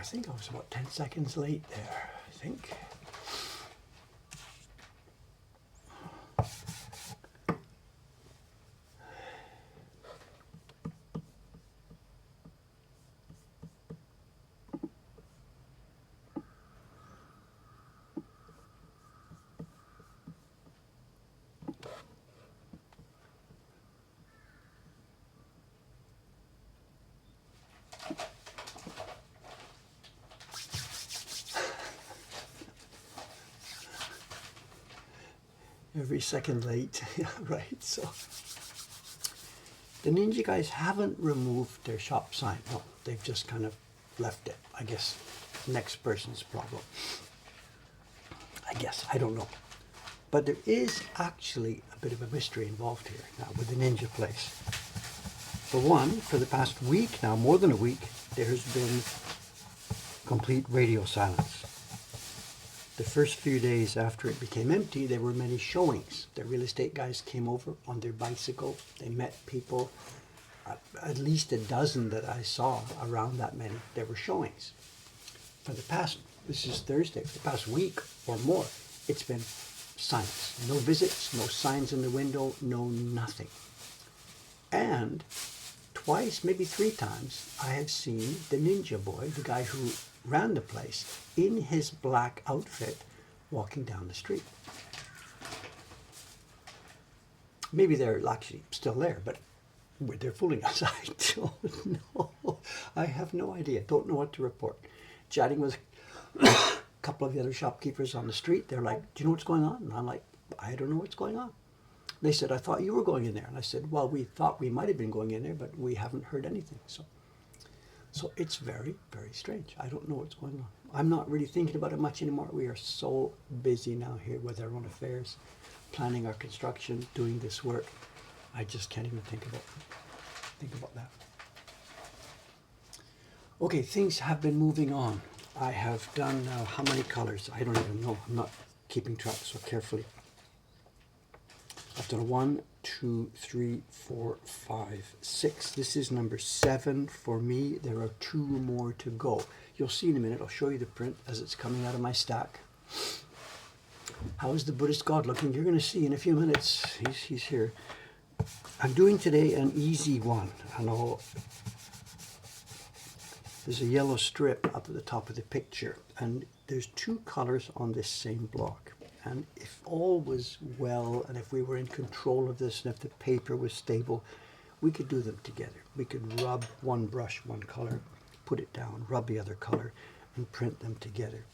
think I was about 10 seconds late there, I think. Every second late, yeah, right, so. The Ninja guys haven't removed their shop sign, no, they've just kind of left it, I guess. Next person's problem. I guess, I don't know. But there is actually a bit of a mystery involved here now with the Ninja place. For one, for the past week now, more than a week, there has been complete radio silence. The first few days after it became empty, there were many showings. The real estate guys came over on their bicycle. They met people, at least a dozen that I saw around that many. There were showings. For the past, this is Thursday, for the past week or more, it's been silence. No visits, no signs in the window, no nothing. And twice, maybe 3 times, I have seen the Ninja boy, the guy who ran the place, in his black outfit walking down the street. Maybe they're actually still there, but they're fooling us. I don't know. I have no idea. Don't know what to report. Chatting with a couple of the other shopkeepers on the street. They're like, do you know what's going on? And I'm like, I don't know what's going on. They said, I thought you were going in there. And I said, well, we thought we might have been going in there, but we haven't heard anything. So it's very, very strange. I don't know what's going on. I'm not really thinking about it much anymore. We are so busy now here with our own affairs, planning our construction, doing this work. I just can't even think about that. Okay, things have been moving on. I have done now how many colors? I don't even know. I'm not keeping track so carefully. I've done 1, 2, 3, 4, 5, 6. This is number 7 for me. There are 2 more to go. You'll see in a minute. I'll show you the print as it's coming out of my stack. How is the Buddhist God looking? You're going to see in a few minutes. He's here. I'm doing today an easy one. I know there's a yellow strip up at the top of the picture, and there's 2 colors on this same block. And if all was well, and if we were in control of this, and if the paper was stable, we could do them together. We could rub one brush, one color, put it down, rub the other color, and print them together.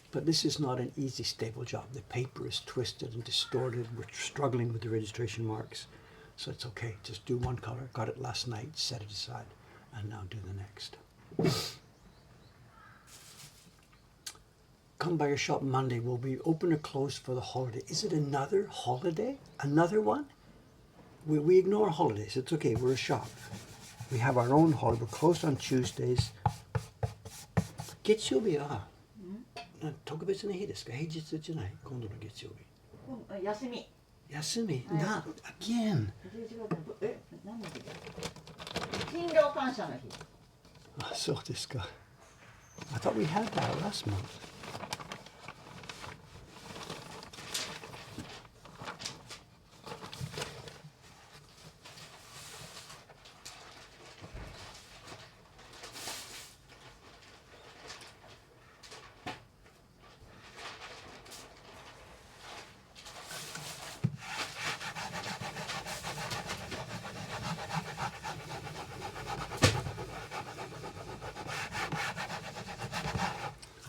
But this is not an easy, stable job. The paper is twisted and distorted. We're struggling with the registration marks. So it's okay, just do one color. Got it last night, set it aside, and now do the next. Come by your shop Monday. We'll be open or closed for the holiday. Is it another holiday? Another one? We ignore holidays. It's okay. We're a shop. We have our own holiday. We're closed on Tuesdays. 月曜日は特別な日ですか？平日じゃない？今度の月曜日。休み。休み？Not again. 何の日だ？勤労感謝の日。あ、そうですか。I thought we had that last month.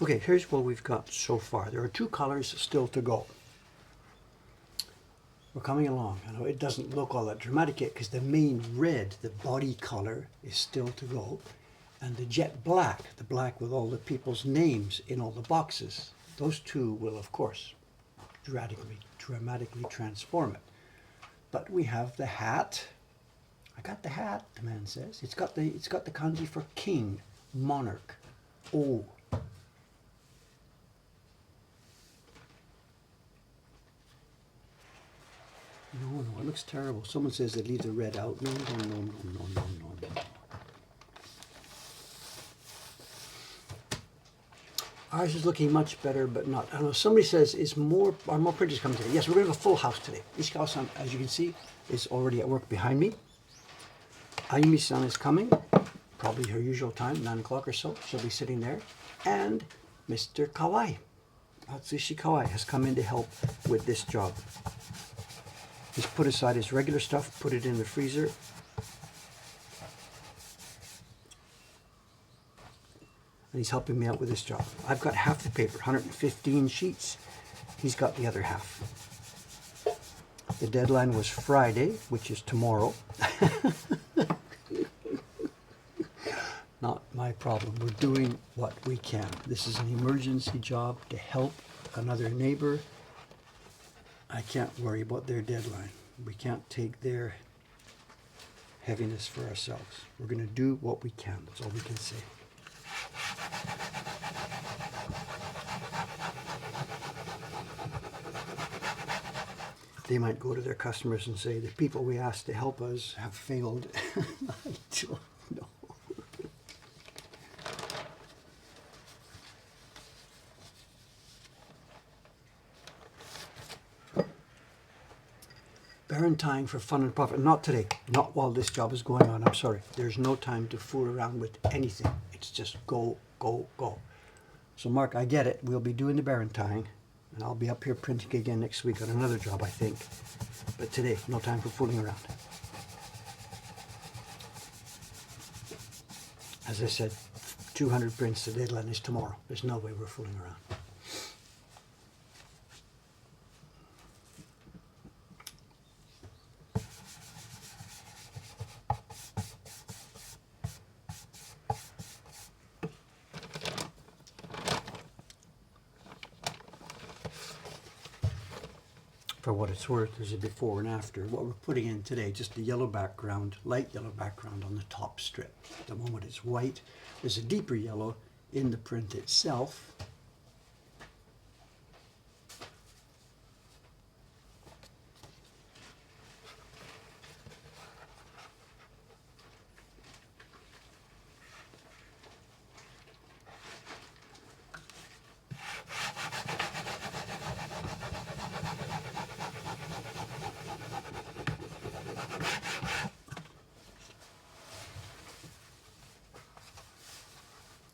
Okay, here's what we've got so far. There are 2 colors still to go. We're coming along. I know it doesn't look all that dramatic yet because the main red, the body color, is still to go. And the jet black, the black with all the people's names in all the boxes, those 2 will, of course, dramatically transform it. But we have the hat. I got the hat, the man says. It's got the kanji for king, monarch. Oh. No, it looks terrible. Someone says they leave the red out. No. Ours is looking much better, but not. I don't know. Somebody says, are more printers coming today? Yes, we're going to have a full house today. Ishikawa-san, as you can see, is already at work behind me. Ayumi-san is coming, probably her usual time, 9 o'clock or so. She'll be sitting there. And Mr. Kawaii, Atsushi Kawaii, has come in to help with this job. He's put aside his regular stuff, put it in the freezer. And he's helping me out with this job. I've got half the paper, 115 sheets. He's got the other half. The deadline was Friday, which is tomorrow. Not my problem. We're doing what we can. This is an emergency job to help another neighbor. I can't worry about their deadline. We can't take their heaviness for ourselves. We're going to do what we can. That's all we can say. They might go to their customers and say, the people we asked to help us have failed. I don't know. Barren tying for fun and profit. Not today. Not while this job is going on. I'm sorry. There's no time to fool around with anything. It's just go, go, go. So Mark, I get it. We'll be doing the barren tying. And I'll be up here printing again next week on another job, I think. But today, no time for fooling around. As I said, 200 prints, the deadline is tomorrow. There's no way we're fooling around. For what it's worth, there's a before and after. What we're putting in today, just the yellow background, light yellow background on the top strip. The moment it's white, there's a deeper yellow in the print itself.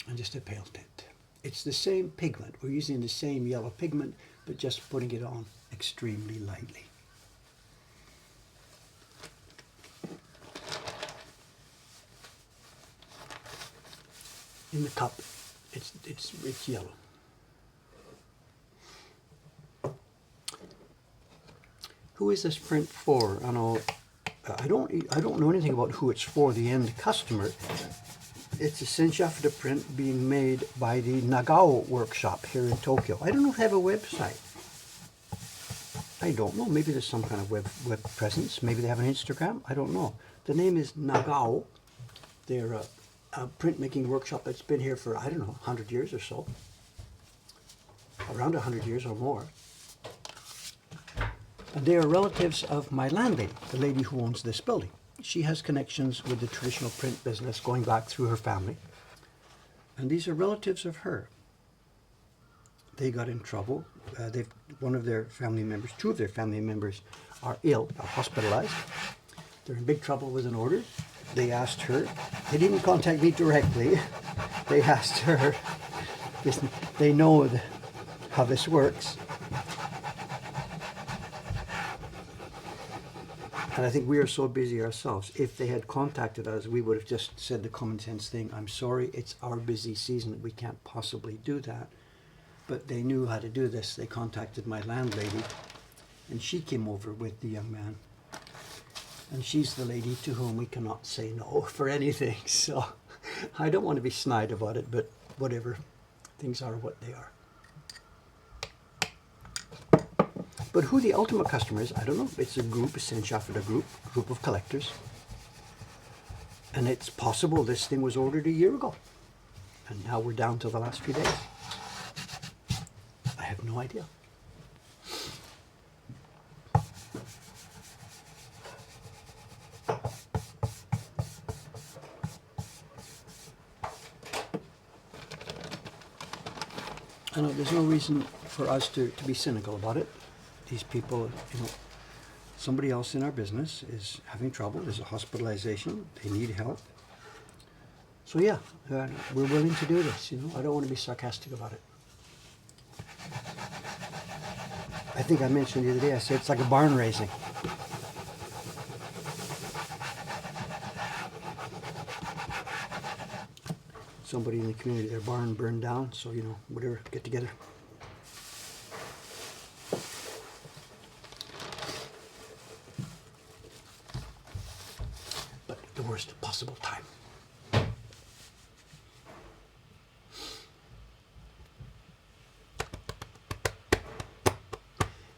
And just a pale tint. It's the same pigment. We're using the same yellow pigment, but just putting it on extremely lightly. In the cup, it's yellow. Who is this print for? I don't know anything about who it's for, the end customer. It's a Senshafta print being made by the Nagao workshop here in Tokyo. I don't know if they have a website. I don't know. Maybe there's some kind of web presence. Maybe they have an Instagram. I don't know. The name is Nagao. They're a printmaking workshop that's been here for, I don't know, 100 years or so. Around 100 years or more. And they are relatives of my landlady, the lady who owns this building. She has connections with the traditional print business going back through her family. And these are relatives of her. They got in trouble. One of their family members, two of their family members are ill, are hospitalized. They're in big trouble with an order. They asked her, they didn't contact me directly. They asked her, they know how this works. And I think we are so busy ourselves. If they had contacted us, we would have just said the common sense thing. I'm sorry, it's our busy season. We can't possibly do that. But they knew how to do this. They contacted my landlady, and she came over with the young man. And she's the lady to whom we cannot say no for anything. So I don't want to be snide about it, but whatever. Things are what they are. But who the ultimate customer is, I don't know. It's a group, a Senshafta group of collectors. And it's possible this thing was ordered a year ago. And now we're down to the last few days. I have no idea. I know there's no reason for us to be cynical about it. These people, somebody else in our business is having trouble. There's a hospitalization. They need help. So yeah, we're willing to do this. I don't want to be sarcastic about it. I think I mentioned the other day, I said it's like a barn raising. Somebody in the community, their barn burned down, so whatever, get together. But the worst possible time.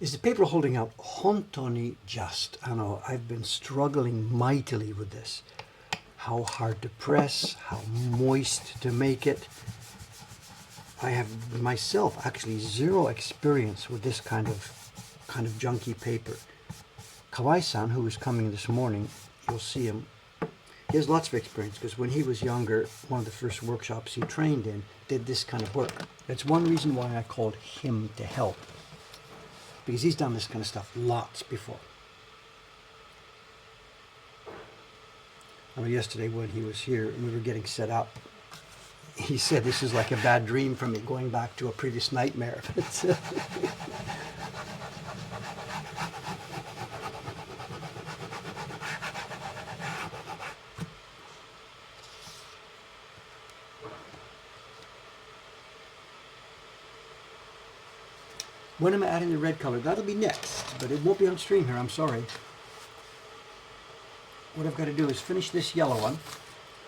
Is the paper holding out? Hontoni just. I know, I've been struggling mightily with this. How hard to press, how moist to make it. I have myself actually zero experience with this kind of junky paper. Kawaii-san, who was coming this morning, you'll see him. He has lots of experience because when he was younger, one of the first workshops he trained in did this kind of work. That's one reason why I called him to help, because he's done this kind of stuff lots before. I mean, yesterday when he was here and we were getting set up, he said, this is like a bad dream for me, going back to a previous nightmare. When am I adding the red color? That'll be next, but it won't be on stream here, I'm sorry. What I've got to do is finish this yellow one.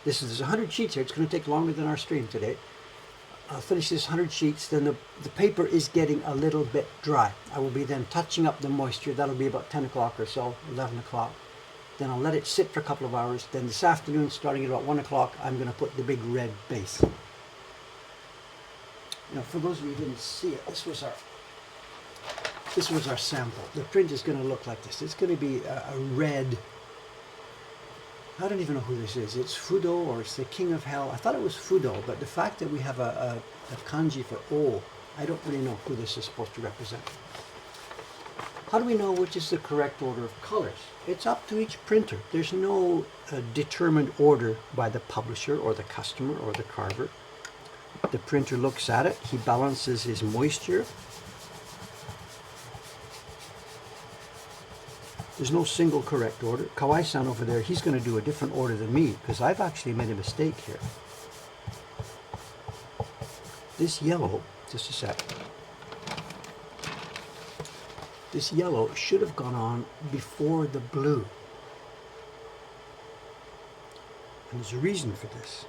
There's 100 sheets here. It's going to take longer than our stream today. I'll finish this 100 sheets. Then the paper is getting a little bit dry. I will be then touching up the moisture. That'll be about 10 o'clock or so, 11 o'clock. Then I'll let it sit for a couple of hours. Then this afternoon, starting at about 1 o'clock, I'm going to put the big red base. Now, for those of you who didn't see it, this was our sample. The print is going to look like this. It's going to be a red. I don't even know who this is. It's Fudo or it's the King of Hell. I thought it was Fudo, but the fact that we have a kanji for O, I don't really know who this is supposed to represent. How do we know which is the correct order of colors? It's up to each printer. There's no determined order by the publisher or the customer or the carver. The printer looks at it. He balances his moisture. There's no single correct order. Kawaii-san over there, he's going to do a different order than me because I've actually made a mistake here. This yellow, just a sec. This yellow should have gone on before the blue. And there's a reason for this.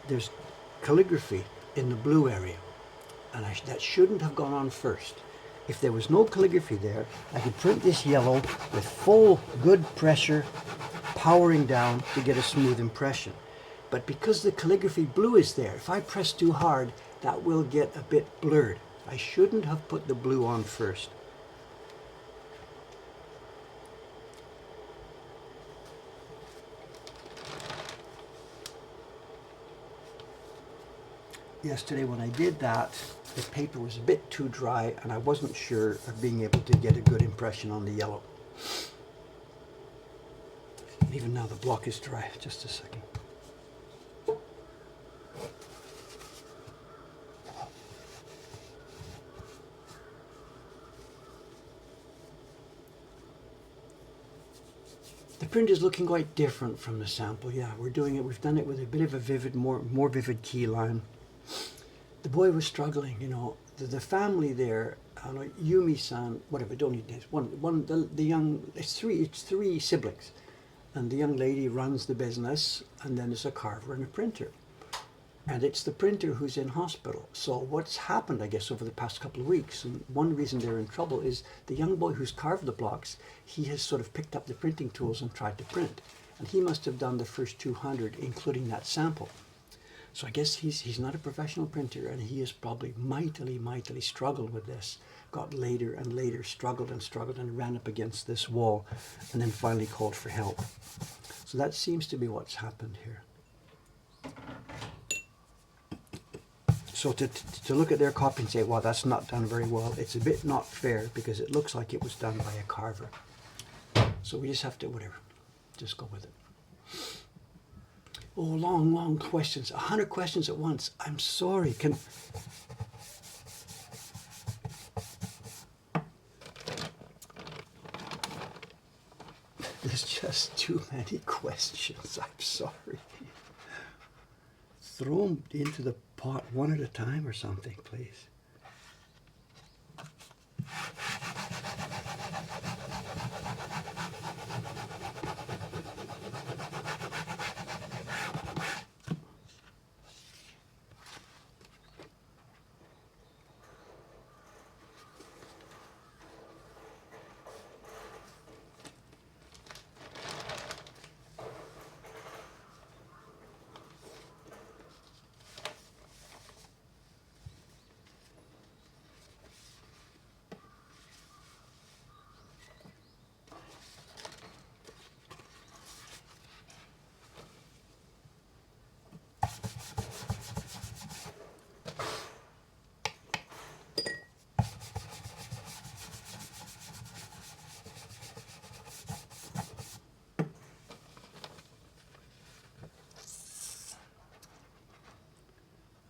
There's calligraphy in the blue area. And that shouldn't have gone on first. If there was no calligraphy there, I could print this yellow with full, good pressure, powering down to get a smooth impression. But because the calligraphy blue is there, if I press too hard, that will get a bit blurred. I shouldn't have put the blue on first. Yesterday when I did that, the paper was a bit too dry and I wasn't sure of being able to get a good impression on the yellow. Even now the block is dry. Just a second. The print is looking quite different from the sample. Yeah, we've done it with a bit of a vivid, more vivid key line. The boy was struggling, the family there, Yumi-san, whatever, don't need names. It's three siblings, and the young lady runs the business, and then there's a carver and a printer, and it's the printer who's in hospital. So what's happened, I guess, over the past couple of weeks, and one reason they're in trouble is the young boy who's carved the blocks, he has sort of picked up the printing tools and tried to print, and he must have done the first 200, including that sample. So I guess he's not a professional printer, and he has probably mightily struggled with this. Got later and later, struggled and ran up against this wall, and then finally called for help. So that seems to be what's happened here. So to look at their copy and say, well, that's not done very well, it's a bit not fair, because it looks like it was done by a carver. So we just have to, whatever, just go with it. Oh, long questions, 100 questions at once. I'm sorry, There's just too many questions, I'm sorry. Throw them into the pot one at a time or something, please.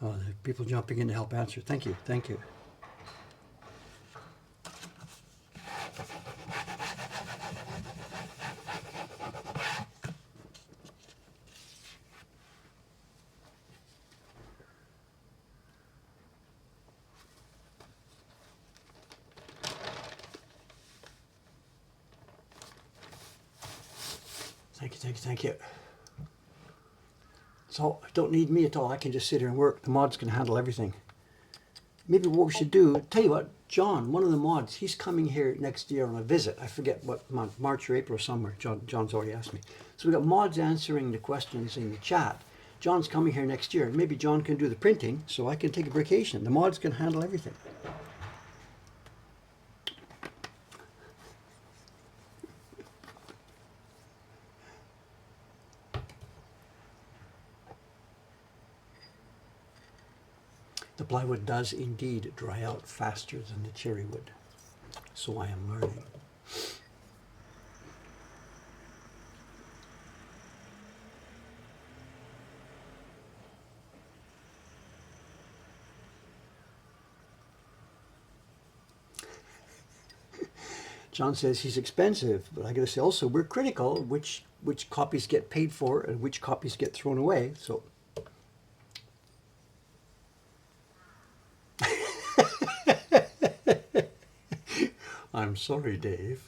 Oh, there are people jumping in to help answer. Thank you, thank you. Thank you. So, don't need me at all. I can just sit here and work. The mods can handle everything. Maybe what we should do, tell you what, John, one of the mods, he's coming here next year on a visit. I forget what month, March or April or somewhere. John's already asked me. So we've got mods answering the questions in the chat. John's coming here next year. Maybe John can do the printing so I can take a vacation. The mods can handle everything. The plywood does indeed dry out faster than the cherry wood. So I am learning. John says he's expensive, but I gotta say also we're critical which copies get paid for and which copies get thrown away. So I'm sorry, Dave.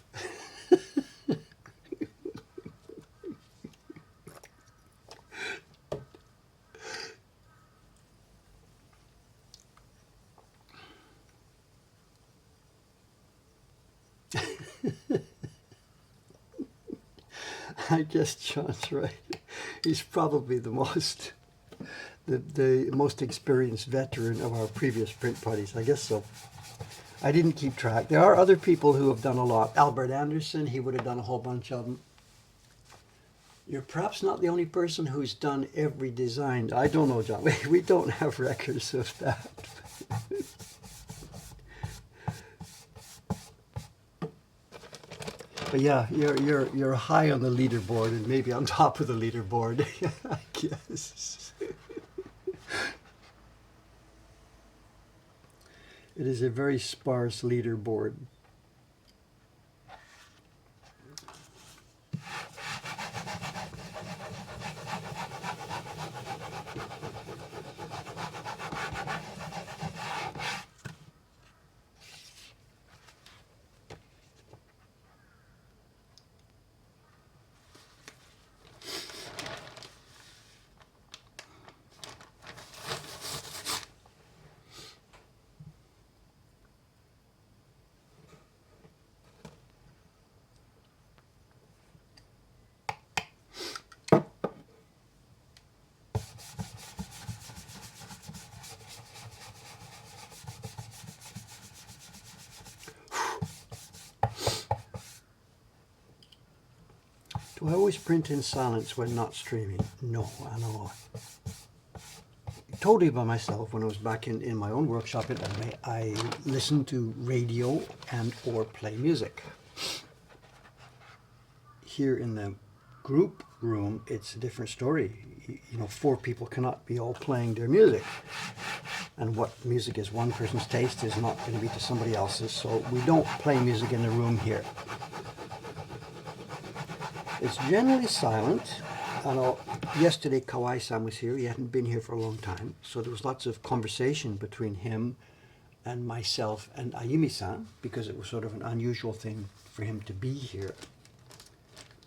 I guess John's right. He's probably the most experienced veteran of our previous print parties. I guess so. I didn't keep track. There are other people who have done a lot. Albert Anderson, he would have done a whole bunch of them. You're perhaps not the only person who's done every design. I don't know, John. We don't have records of that. But yeah, you're high on the leaderboard and maybe on top of the leaderboard, I guess. It is a very sparse leaderboard. Do I always print in silence when not streaming? No, I know. Totally by myself. When I was back in my own workshop at LA, I listened to radio and or play music. Here in the group room, it's a different story. You know, 4 people cannot be all playing their music. And what music is one person's taste is not going to be to somebody else's. So we don't play music in the room here. It's generally silent. I know yesterday Kawaii-san was here. He hadn't been here for a long time. So there was lots of conversation between him and myself and Ayumi-san, because it was sort of an unusual thing for him to be here.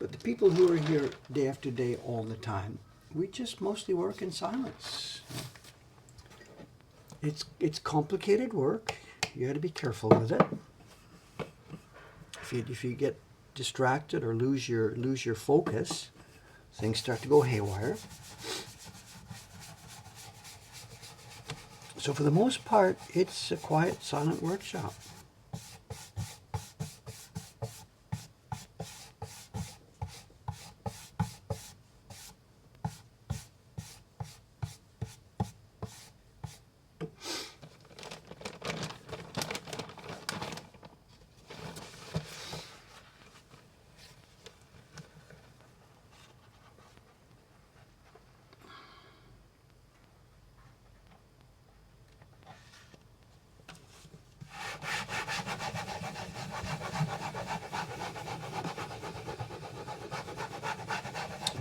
But the people who are here day after day all the time, we just mostly work in silence. It's complicated work. You got to be careful with it. If you get distracted or lose your focus, things start to go haywire. So for the most part, it's a quiet, silent workshop.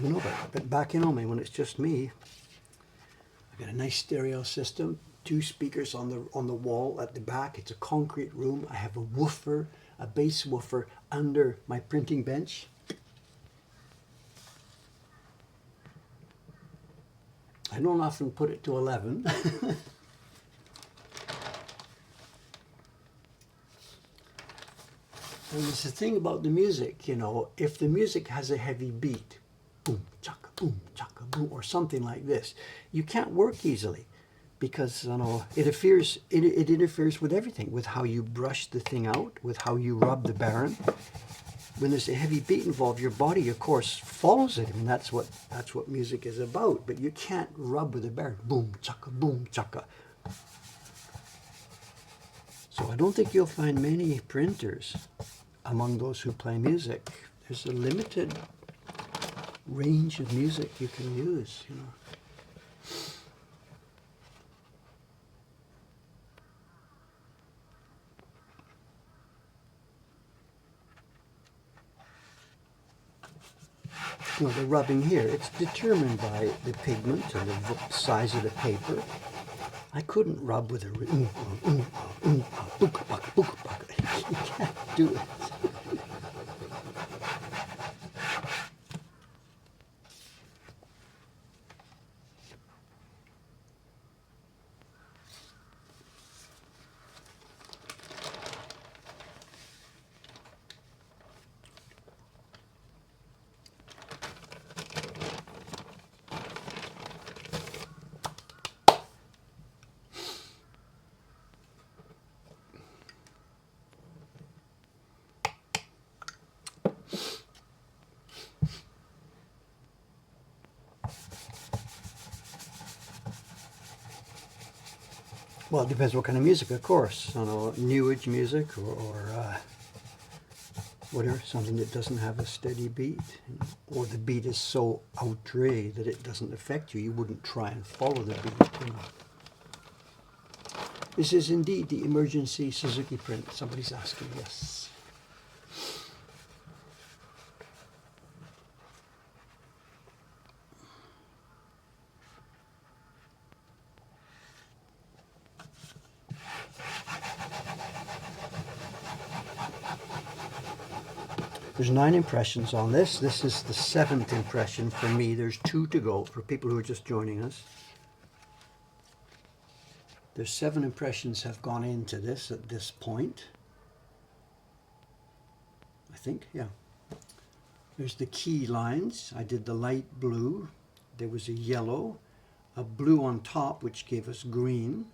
You know, but back in Ome, when it's just me, I've got a nice stereo system, 2 speakers on the wall at the back. It's a concrete room. I have a woofer, a bass woofer under my printing bench. I don't often put it to 11. And it's the thing about the music, you know, if the music has a heavy beat, boom, chaka, boom, or something like this, you can't work easily, because you know it interferes with everything, with how you brush the thing out, with how you rub the baron. When there's a heavy beat involved, your body, of course, follows it. I mean, that's what music is about. But you can't rub with the baron, boom, chaka. So I don't think you'll find many printers among those who play music. There's a limited range of music you can use, you know. You know, the rubbing here, it's determined by the pigment and the size of the paper. I couldn't rub with a you can't do it. Well, it depends what kind of music, of course. You know, new age music or whatever, something that doesn't have a steady beat, you know, or the beat is so outre that it doesn't affect you. You wouldn't try and follow the beat. You know. This is indeed the emergency Suzuki print. Somebody's asking, yes. There's 9 impressions on this. This is the 7th impression for me. There's 2 to go for people who are just joining us. There's 7 impressions have gone into this at this point. I think, yeah. There's the key lines. I did the light blue. There was a yellow, a blue on top, which gave us green,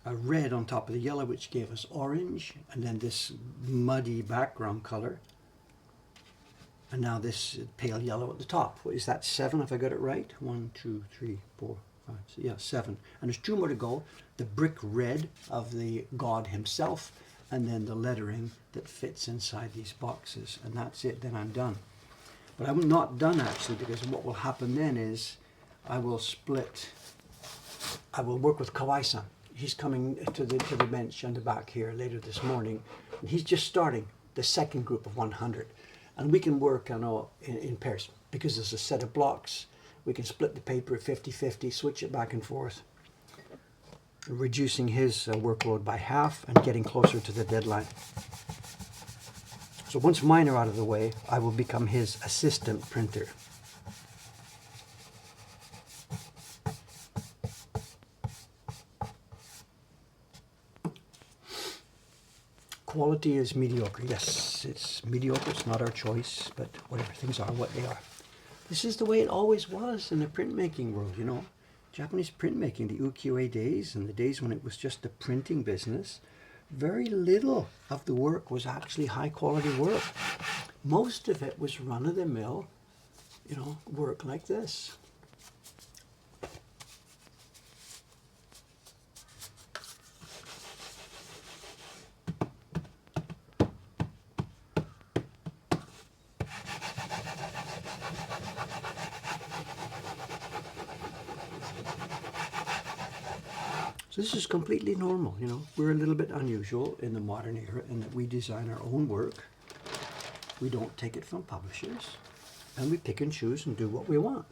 a red on top of the yellow, which gave us orange, and then this muddy background color. And now this pale yellow at the top. What is that, 7? Have I got it right? 1, 2, 3, 4, 5, 6, yeah, 7. And there's 2 more to go. The brick red of the god himself, and then the lettering that fits inside these boxes. And that's it, then I'm done. But I'm not done actually, because what will happen then is I will work with Kawaii-san. He's coming to the bench on the back here later this morning. And he's just starting the second group of 100. And we can work in pairs, because there's a set of blocks. We can split the paper 50-50, switch it back and forth, reducing his workload by half and getting closer to the deadline. So once mine are out of the way, I will become his assistant printer. Quality is mediocre. Yes, it's mediocre. It's not our choice, but whatever, things are what they are. This is the way it always was in the printmaking world, you know. Japanese printmaking, the ukiyo-e days and the days when it was just the printing business, very little of the work was actually high quality work. Most of it was run-of-the-mill, you know, work like this. So this is completely normal, you know. We're a little bit unusual in the modern era in that we design our own work. We don't take it from publishers, and we pick and choose and do what we want.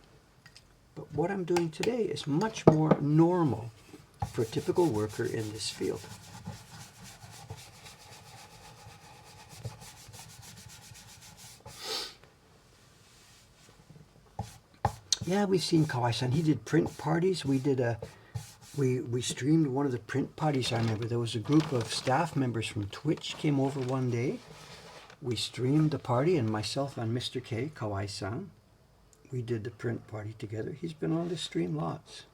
But what I'm doing today is much more normal for a typical worker in this field. Yeah, we've seen Kawaii-san. He did print parties. We streamed one of the print parties. I remember there was a group of staff members from Twitch came over one day. We streamed the party, and myself and Mr. K, Kawaii-san, we did the print party together. He's been on this stream lots.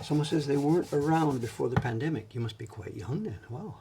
Someone says they weren't around before the pandemic. You must be quite young then. Wow.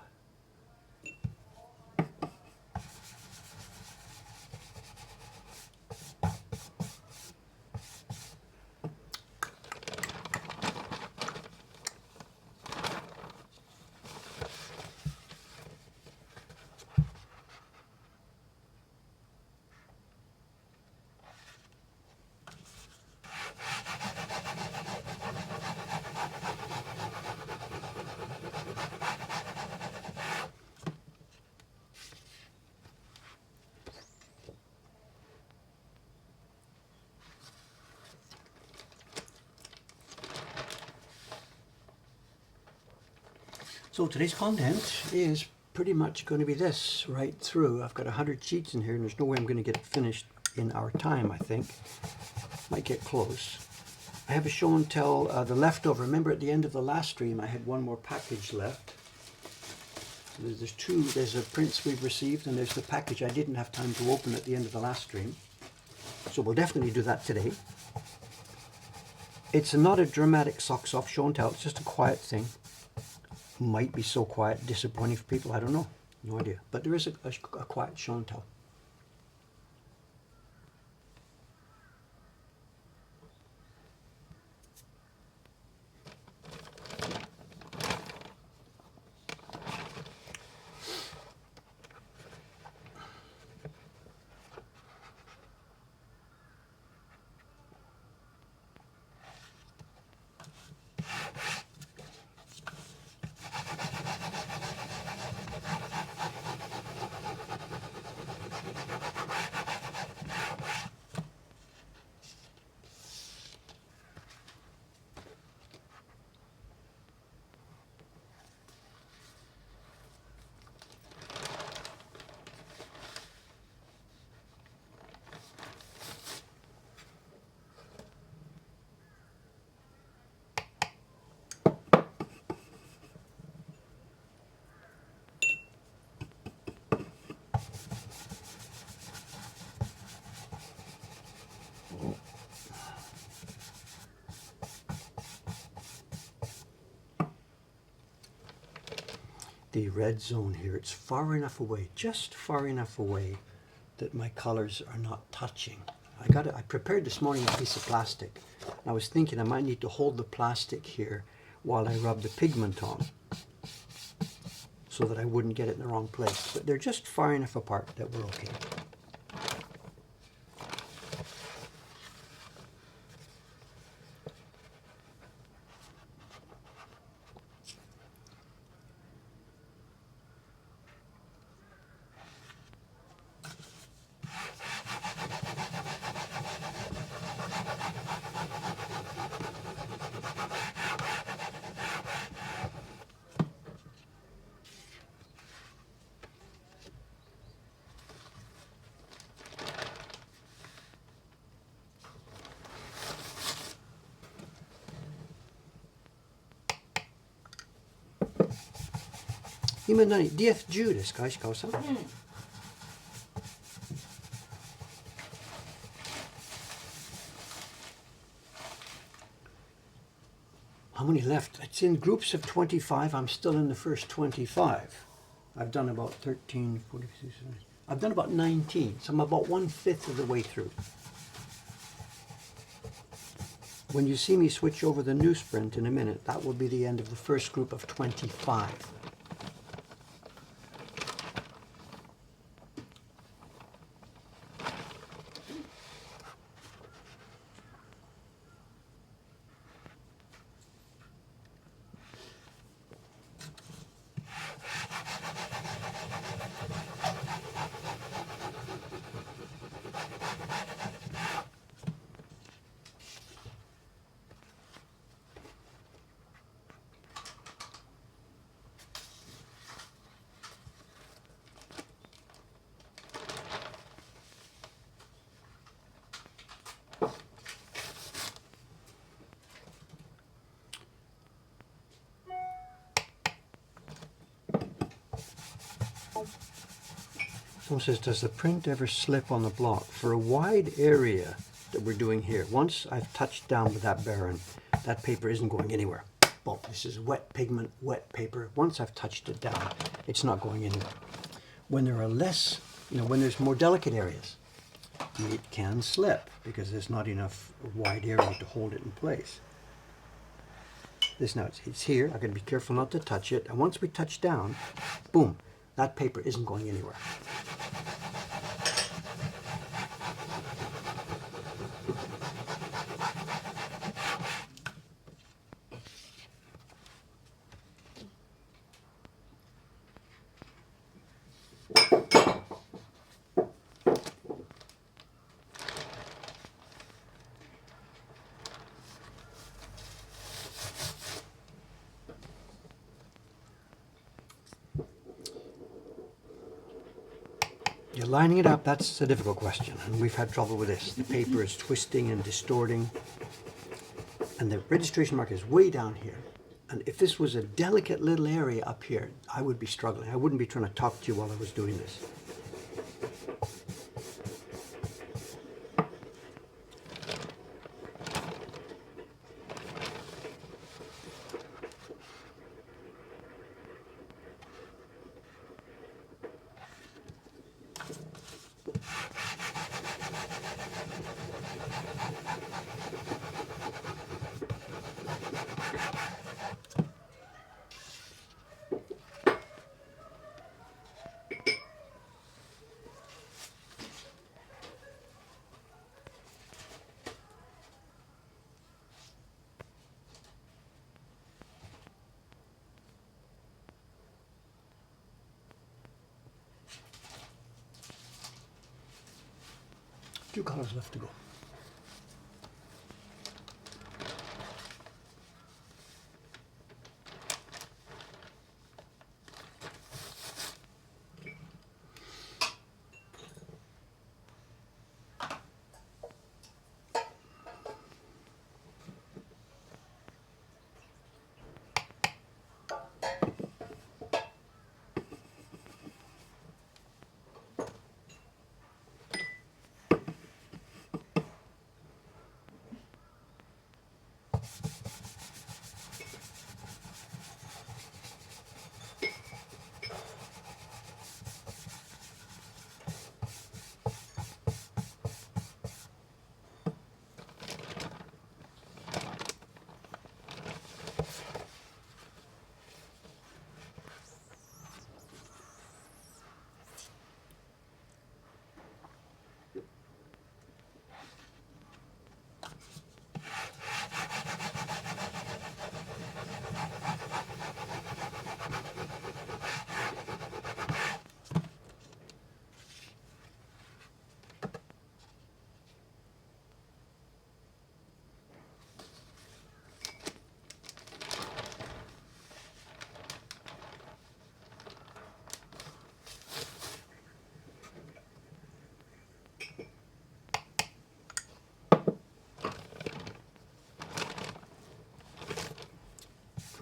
So today's content is pretty much going to be this right through. I've got 100 sheets in here, and there's no way I'm going to get it finished in our time, I think. Might get close. I have a show and tell, the leftover. Remember at the end of the last stream, I had one more package left. So there's two. There's the prints we've received, and there's the package I didn't have time to open at the end of the last stream. So we'll definitely do that today. It's not a dramatic socks off show and tell. It's just a quiet thing. Might be so quiet, disappointing for people. I don't know. No idea. But there is a quiet show and tell. the red zone here. It's far enough away, just far enough away that my colors are not touching. I prepared this morning a piece of plastic. I was thinking I might need to hold the plastic here while I rub the pigment on so that I wouldn't get it in the wrong place. But they're just far enough apart that we're okay. Ima nani DF10 ですか、石川さん。How many left? It's in groups of 25. I'm still in the first 25. I've done about 13, 14, 15, 16. I've done about 19, so I'm about 1/5 of the way through. When you see me switch over the newsprint in a minute, that will be the end of the first group of 25. Someone says, does the print ever slip on the block? For a wide area that we're doing here, once I've touched down with that baron, that paper isn't going anywhere. Well, this is wet pigment, wet paper. Once I've touched it down, it's not going anywhere. When there are less, when there's more delicate areas, it can slip because there's not enough wide area to hold it in place. This now, it's here. I gotta be careful not to touch it. And once we touch down, boom, that paper isn't going anywhere. You're lining it up, that's a difficult question, and we've had trouble with this. The paper is twisting and distorting, and the registration mark is way down here. And if this was a delicate little area up here, I would be struggling. I wouldn't be trying to talk to you while I was doing this. Two colors left to go.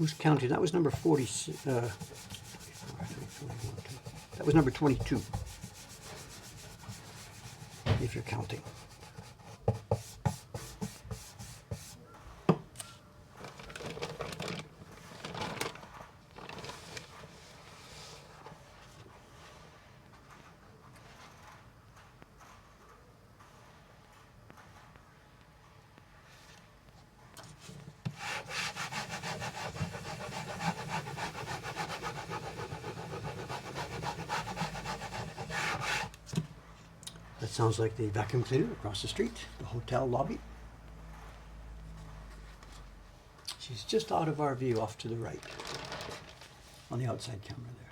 Who's counting? That was number 40. That was number 22. If you're counting. That sounds like the vacuum cleaner across the street, the hotel lobby. She's just out of our view off to the right on the outside camera there.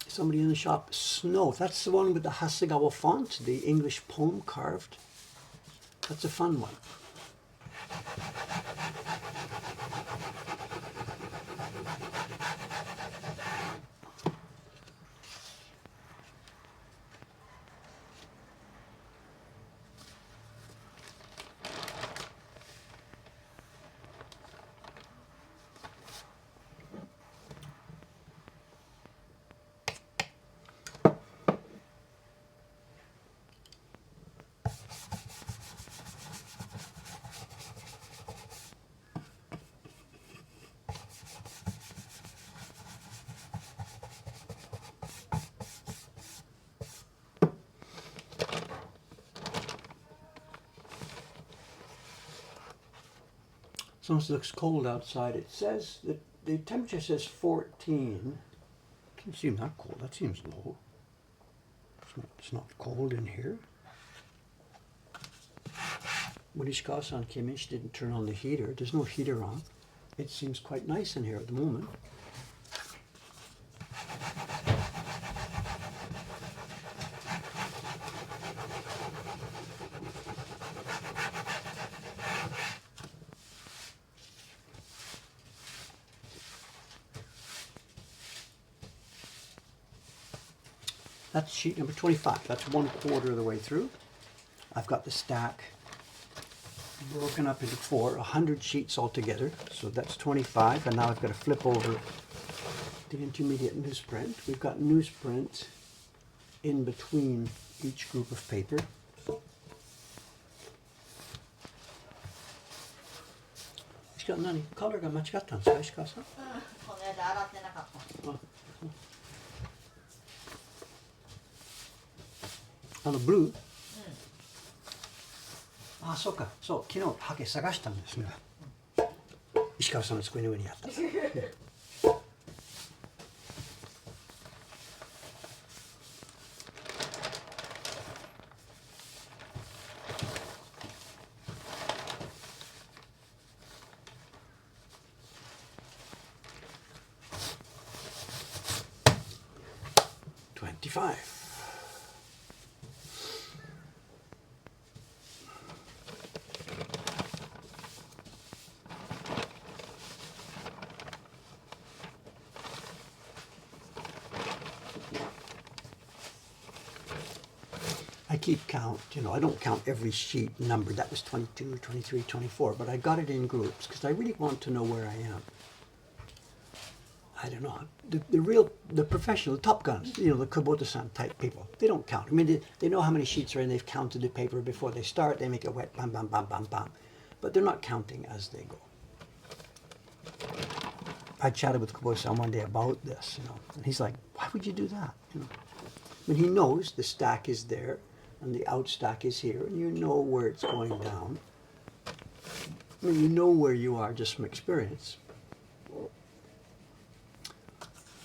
Somebody in the shop, Snow. That's the one with the Hasegawa font, the English poem carved. That's a fun one. It almost looks cold outside. It says that the temperature says 14. Doesn't seem that cold. That seems low. It's not cold in here. When Ishikawa-san came in, she didn't turn on the heater. There's no heater on. It seems quite nice in here at the moment. That's sheet number 25. That's 1/4 of the way through. I've got the stack broken up into 100 sheets altogether. So that's 25. And now I've got to flip over the intermediate newsprint. We've got newsprint in between each group of paper. Ishikawa-san, color が間違ったんですか、Ishikawa-san? この間洗ってなかった。ブルー、あ、そうか、そう、昨日ハケ探したんですね。石川さんの机の上にあった。25. I keep count, I don't count every sheet number. That was 22, 23, 24, but I got it in groups because I really want to know where I am. I don't know. The professional, the top guns, the Kubota-san type people, they don't count. I mean, they know how many sheets are in, they've counted the paper before they start, they make it wet, bam, bam, bam, bam, bam. But they're not counting as they go. I chatted with Kubota-san one day about this, and he's like, why would you do that? I mean, he knows the stack is there, and the out stack is here, and you know where it's going down. I mean, you know where you are just from experience.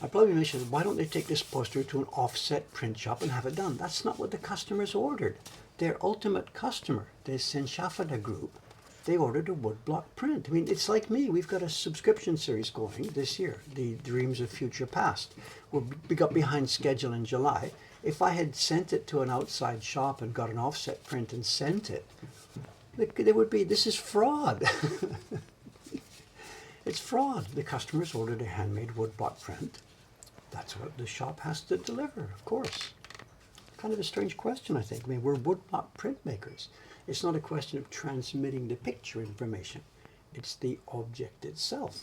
I probably mentioned, why don't they take this poster to an offset print shop and have it done? That's not what the customers ordered. Their ultimate customer, the Senshafada group, they ordered a woodblock print. I mean, it's like me. We've got a subscription series going this year, The Dreams of Future Past. We got behind schedule in July. If I had sent it to an outside shop and got an offset print and sent it, there would be, this is fraud. It's fraud. The customers ordered a handmade woodblock print. That's what the shop has to deliver, of course. Kind of a strange question, I think. I mean, we're woodblock printmakers. It's not a question of transmitting the picture information. It's the object itself.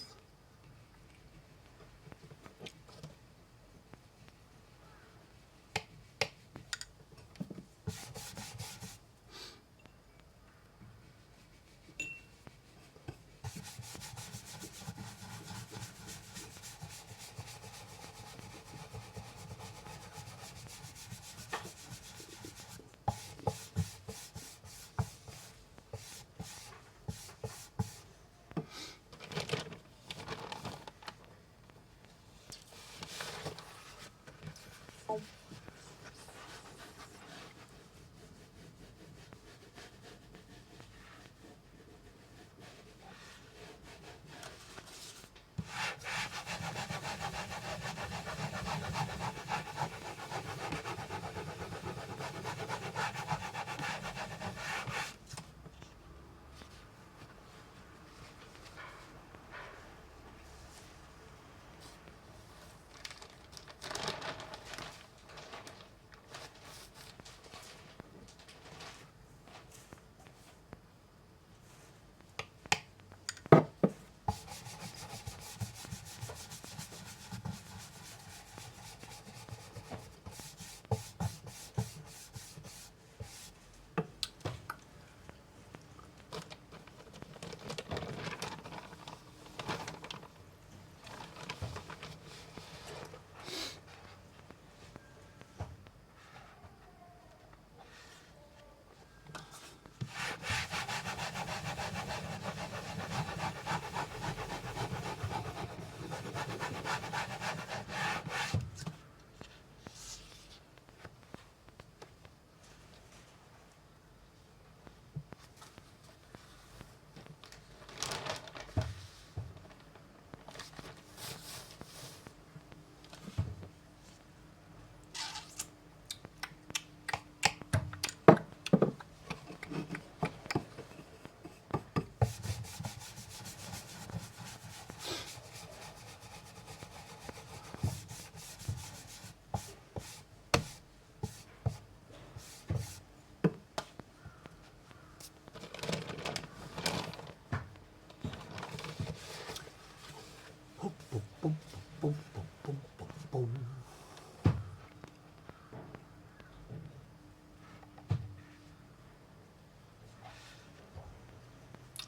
Boom, boom, boom, boom, boom.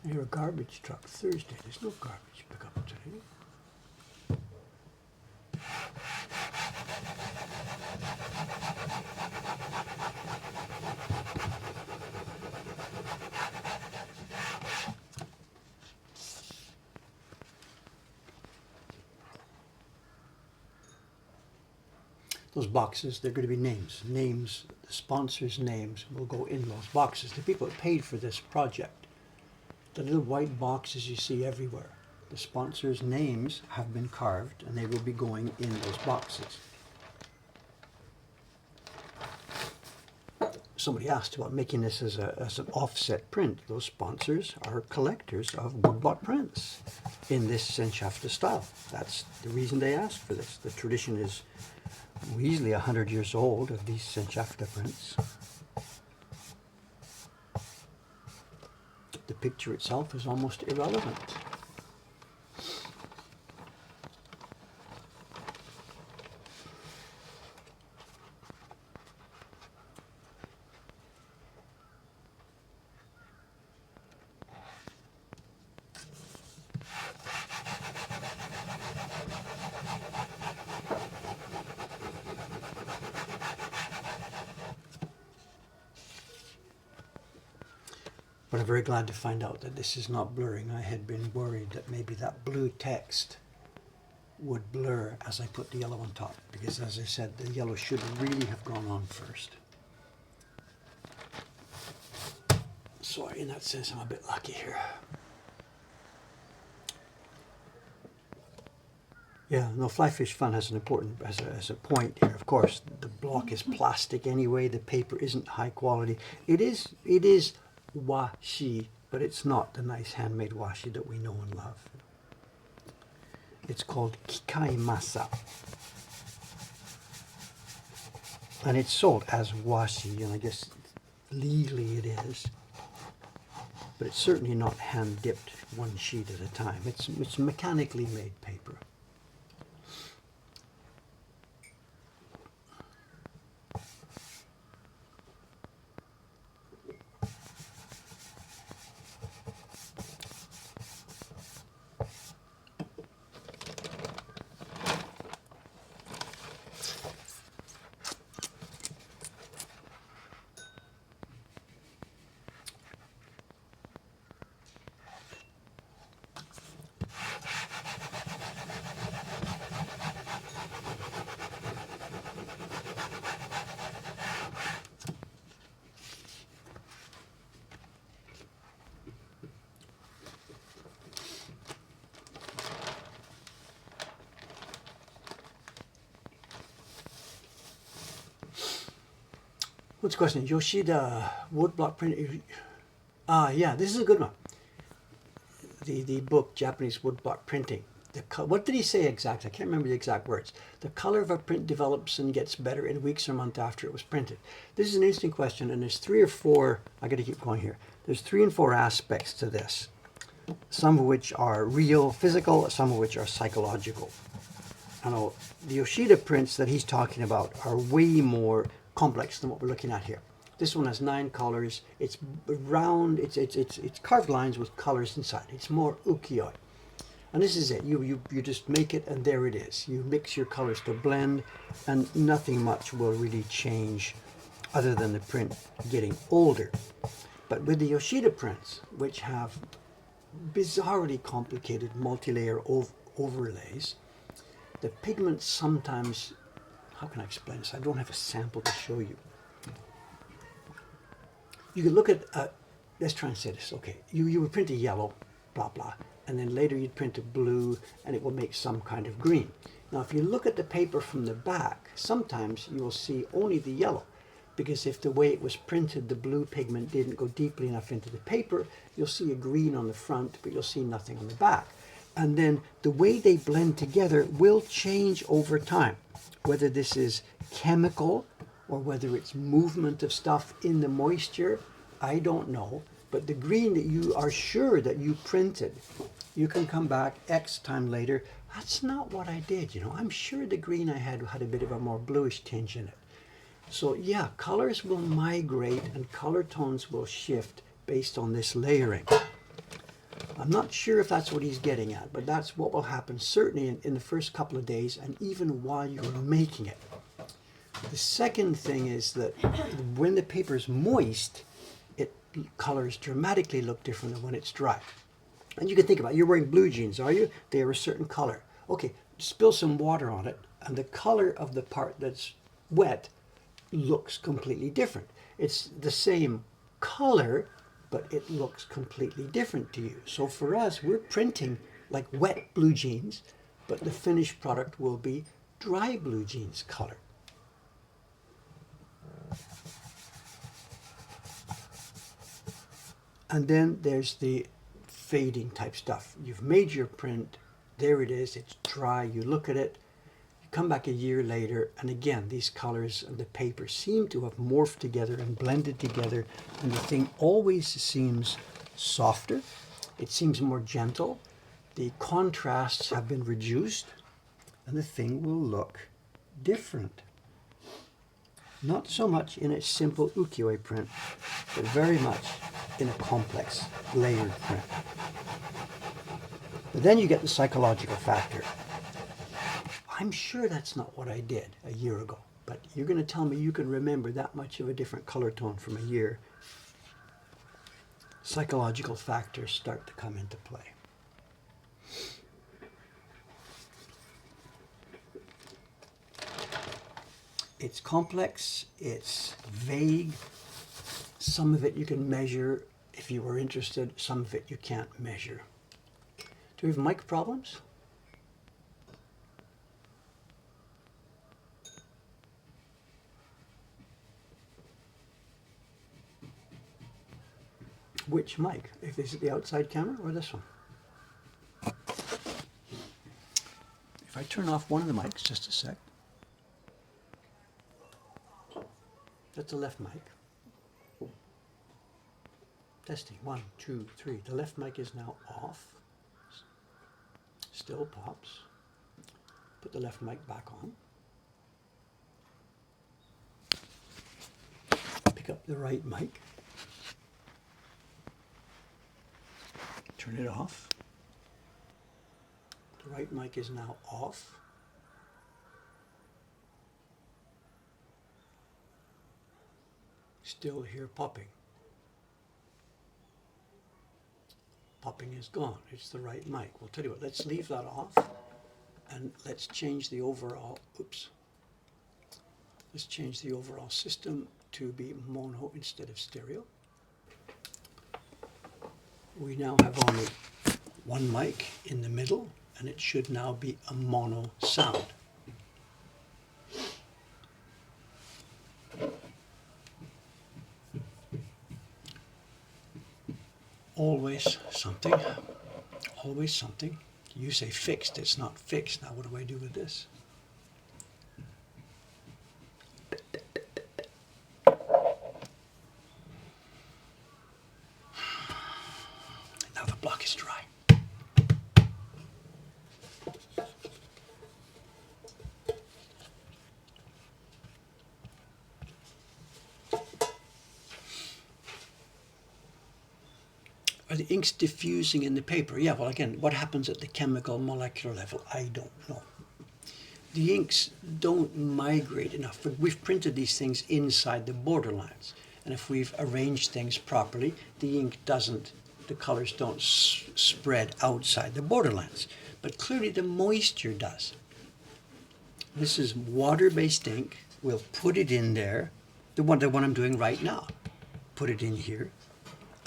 I hear a garbage truck Thursday. There's no garbage pickup today. Those boxes, they're going to be names. Names, the sponsors' names will go in those boxes. The people that paid for this project. The little white boxes you see everywhere. The sponsors' names have been carved and they will be going in those boxes. Somebody asked about making this as an offset print. Those sponsors are collectors of woodblock prints in this Senshafta style. That's the reason they asked for this. The tradition is easily 100 years old of these Senshafta prints. The picture itself is almost irrelevant. But I'm very glad to find out that this is not blurring. I had been worried that maybe that blue text would blur as I put the yellow on top, because as I said, the yellow should really have gone on first. So in that sense, I'm a bit lucky here. Yeah, no, Fly Fish Fun has an important, as a point here. Of course, the block is plastic anyway. The paper isn't high quality. It is washi, but it's not the nice handmade washi that we know and love. It's called Kikai Masa. And it's sold as washi, and I guess legally it is. But it's certainly not hand dipped one sheet at a time. It's mechanically made paper. What's the question? Yoshida woodblock print. Yeah, this is a good one. The book, Japanese Woodblock Printing. What did he say exactly? I can't remember the exact words. The color of a print develops and gets better in weeks or months after it was printed. This is an interesting question, and there's 3 or 4, I got to keep going here. There's 3 and 4 aspects to this. Some of which are real, physical, some of which are psychological. I know the Yoshida prints that he's talking about are way more complex than what we're looking at here. This one has 9 colors. It's round. It's carved lines with colors inside. It's more ukiyo-e. And this is it. You just make it, and there it is. You mix your colors to blend, and nothing much will really change other than the print getting older. But with the Yoshida prints, which have bizarrely complicated multi-layer overlays, the pigments sometimes, how can I explain this? I don't have a sample to show you. You can look at, let's try and say this, okay. You would print a yellow, blah, blah, and then later you'd print a blue, and it will make some kind of green. Now, if you look at the paper from the back, sometimes you will see only the yellow, because if the way it was printed, the blue pigment didn't go deeply enough into the paper, you'll see a green on the front, but you'll see nothing on the back. And then the way they blend together will change over time, whether this is chemical or whether it's movement of stuff in the moisture, I don't know. But the green that you are sure that you printed, you can come back X time later, that's not what I did, you know. I'm sure the green I had a bit of a more bluish tinge in it. So yeah, colors will migrate and color tones will shift based on this layering. I'm not sure if that's what he's getting at, but that's what will happen certainly in the first couple of days and even while you're making it. The second thing is that when the paper is moist, colors dramatically look different than when it's dry. And you can think about it. You're wearing blue jeans, are you? They are a certain color. Okay, spill some water on it, and the color of the part that's wet looks completely different. It's the same color, but it looks completely different to you. So for us, we're printing like wet blue jeans, but the finished product will be dry blue jeans color. And then there's the fading type stuff. You've made your print, there it is, it's dry, you look at it, you come back a year later, and again, these colors of the paper seem to have morphed together and blended together, and the thing always seems softer, it seems more gentle, the contrasts have been reduced, and the thing will look different. Not so much in a simple ukiyo-e print, but very much in a complex, layered print. But then you get the psychological factor. I'm sure that's not what I did a year ago, but you're going to tell me you can remember that much of a different color tone from a year. Psychological factors start to come into play. It's complex, it's vague. Some of it you can measure if you were interested, some of it you can't measure. Do we have mic problems? Which mic? Is it the outside camera or this one? If I turn off one of the mics, just a sec. That's the left mic. Testing, 1, 2, 3. The left mic is now off. Still pops. Put the left mic back on. Pick up the right mic. Turn it off. The right mic is now off. Still hear popping. Popping is gone. It's the right mic. We'll tell you what, let's leave that off and let's change the overall, let's change the overall system to be mono instead of stereo. We now have only one mic in the middle and it should now be a mono sound. Always something, always something. You say fixed, it's not fixed. Now what do I do with this? Now the block is dry. Are the inks diffusing in the paper? Yeah, well again, what happens at the chemical molecular level? I don't know. The inks don't migrate enough. But we've printed these things inside the borderlines. And if we've arranged things properly, the ink doesn't, the colors don't spread outside the borderlines. But clearly the moisture does. This is water-based ink. We'll put it in there. The one I'm doing right now. Put it in here.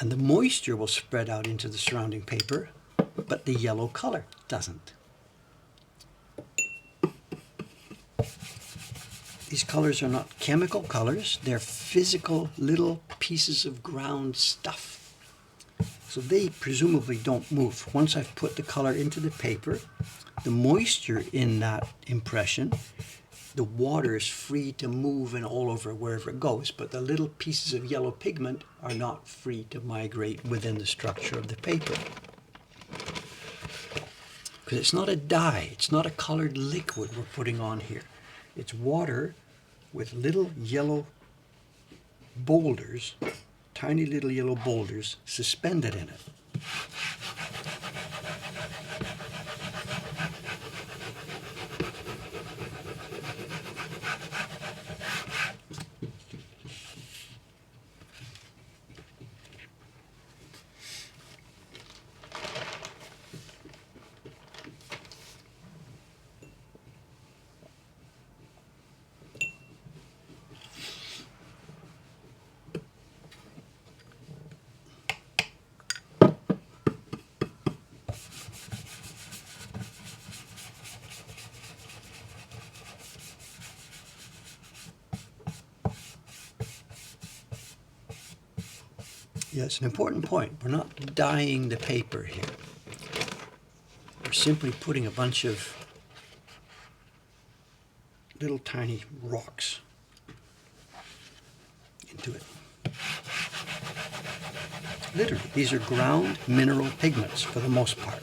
And the moisture will spread out into the surrounding paper, but the yellow color doesn't. These colors are not chemical colors, they're physical little pieces of ground stuff. So they presumably don't move. Once I've put the color into the paper, the moisture in that impression, the water is free to move and all over wherever it goes, but the little pieces of yellow pigment are not free to migrate within the structure of the paper. Because it's not a dye, it's not a colored liquid we're putting on here. It's water with little yellow boulders, tiny little yellow boulders suspended in it. Yeah, it's an important point. We're not dyeing the paper here. We're simply putting a bunch of little tiny rocks into it. Literally, these are ground mineral pigments for the most part.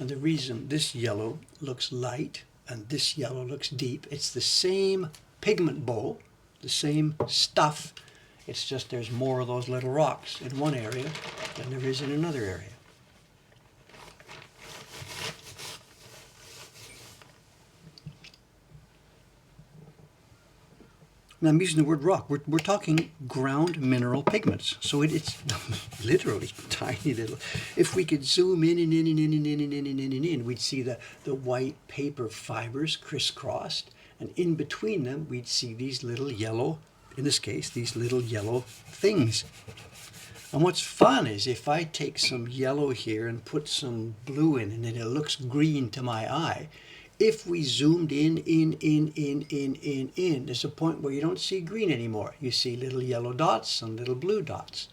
And the reason this yellow looks light and this yellow looks deep, it's the same pigment bowl, the same stuff. It's just there's more of those little rocks in one area than there is in another area. And I'm using the word rock. We're talking ground mineral pigments. So it's literally tiny little. If we could zoom in and in and in and in and in and in and in, we'd see the white paper fibers crisscrossed. And in between them, we'd see these little yellow, in this case, these little yellow things. And what's fun is if I take some yellow here and put some blue in, and then it looks green to my eye. If we zoomed in, there's a point where you don't see green anymore. You see little yellow dots and little blue dots.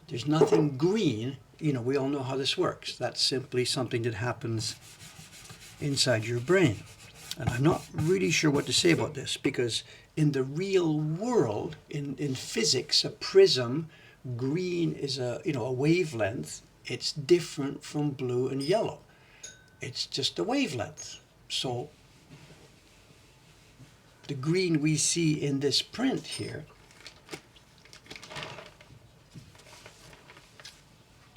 There's nothing green. You know, we all know how this works. That's simply something that happens inside your brain. And I'm not really sure what to say about this, because in the real world, in physics, a prism, green is a wavelength. It's different from blue and yellow. It's just a wavelength. So the green we see in this print here,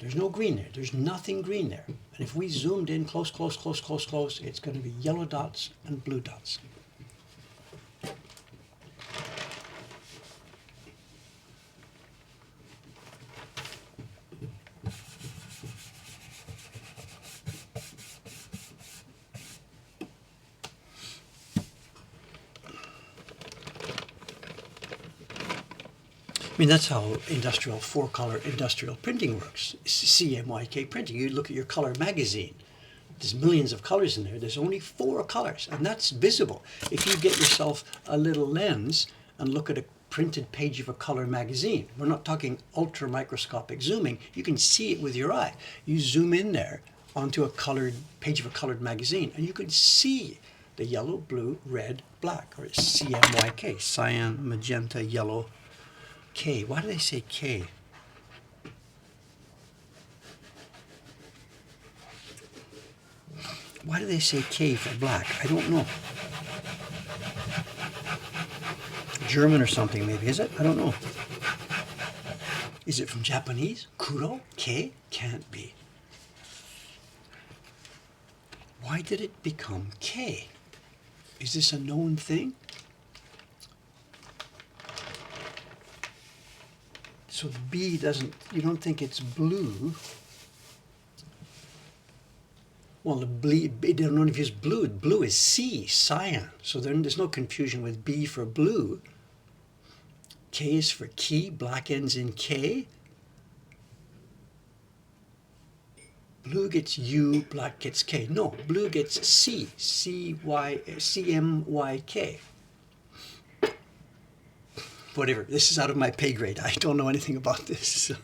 there's no green there. There's nothing green there. And if we zoomed in close, it's going to be yellow dots and blue dots. I mean, that's how industrial, four-color industrial printing works. CMYK printing. You look at your color magazine. There's millions of colors in there. There's only 4 colors, and that's visible. If you get yourself a little lens and look at a printed page of a color magazine, we're not talking ultra microscopic zooming. You can see it with your eye. You zoom in there onto a colored page of a colored magazine, and you can see the yellow, blue, red, black, or CMYK, cyan, magenta, yellow, K. Why do they say K? Why do they say K for black? I don't know. German or something maybe, is it? I don't know. Is it from Japanese? Kuro? K? Can't be. Why did it become K? Is this a known thing? So B doesn't, you don't think it's blue. Well, they don't use blue. Blue is C, cyan. So then there's no confusion with B for blue. K is for key, black ends in K. Blue gets U, black gets K. No, blue gets C, CMYK. Whatever, this is out of my pay grade. I don't know anything about this. So.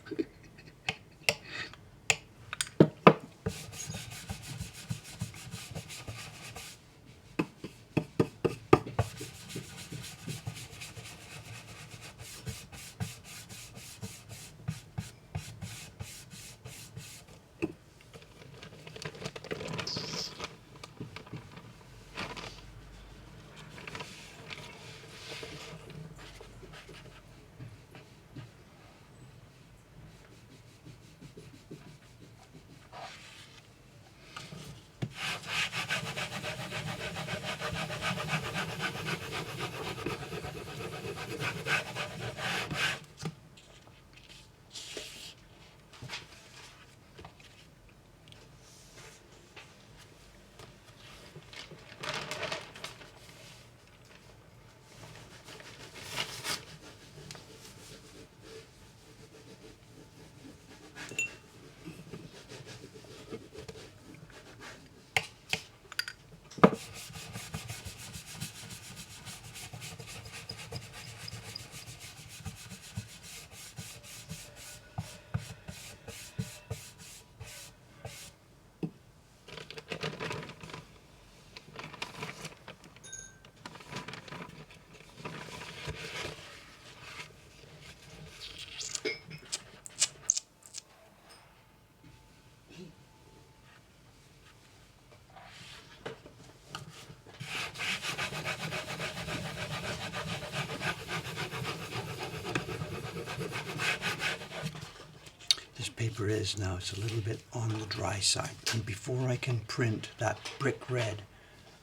Paper is now, it's a little bit on the dry side, and before I can print that brick red,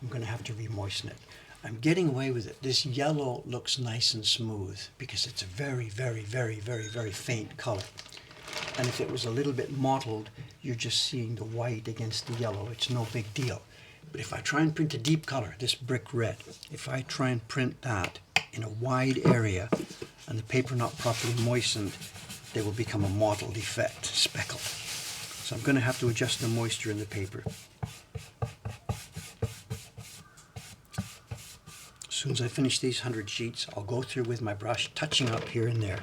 I'm going to have to re-moisten it. I'm getting away with it. This yellow looks nice and smooth because it's a very, very, very, very, very faint color. And if it was a little bit mottled, you're just seeing the white against the yellow. It's no big deal. But if I try and print a deep color, this brick red, if I try and print that in a wide area and the paper not properly moistened, they will become a mottled effect, speckle. So I'm going to have to adjust the moisture in the paper. As soon as I finish these 100 sheets, I'll go through with my brush, touching up here and there.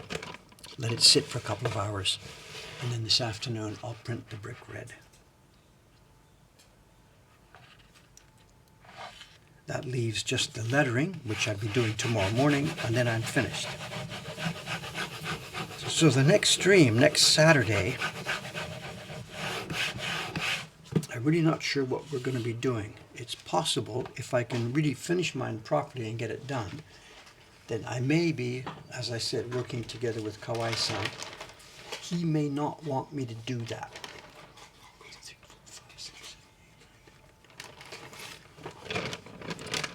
Let it sit for a couple of hours. And then this afternoon, I'll print the brick red. That leaves just the lettering, which I'll be doing tomorrow morning, and then I'm finished. So the next stream, next Saturday, I'm really not sure what we're going to be doing. It's possible, if I can really finish mine properly and get it done, then I may be, as I said, working together with Kawaii-san. He may not want me to do that.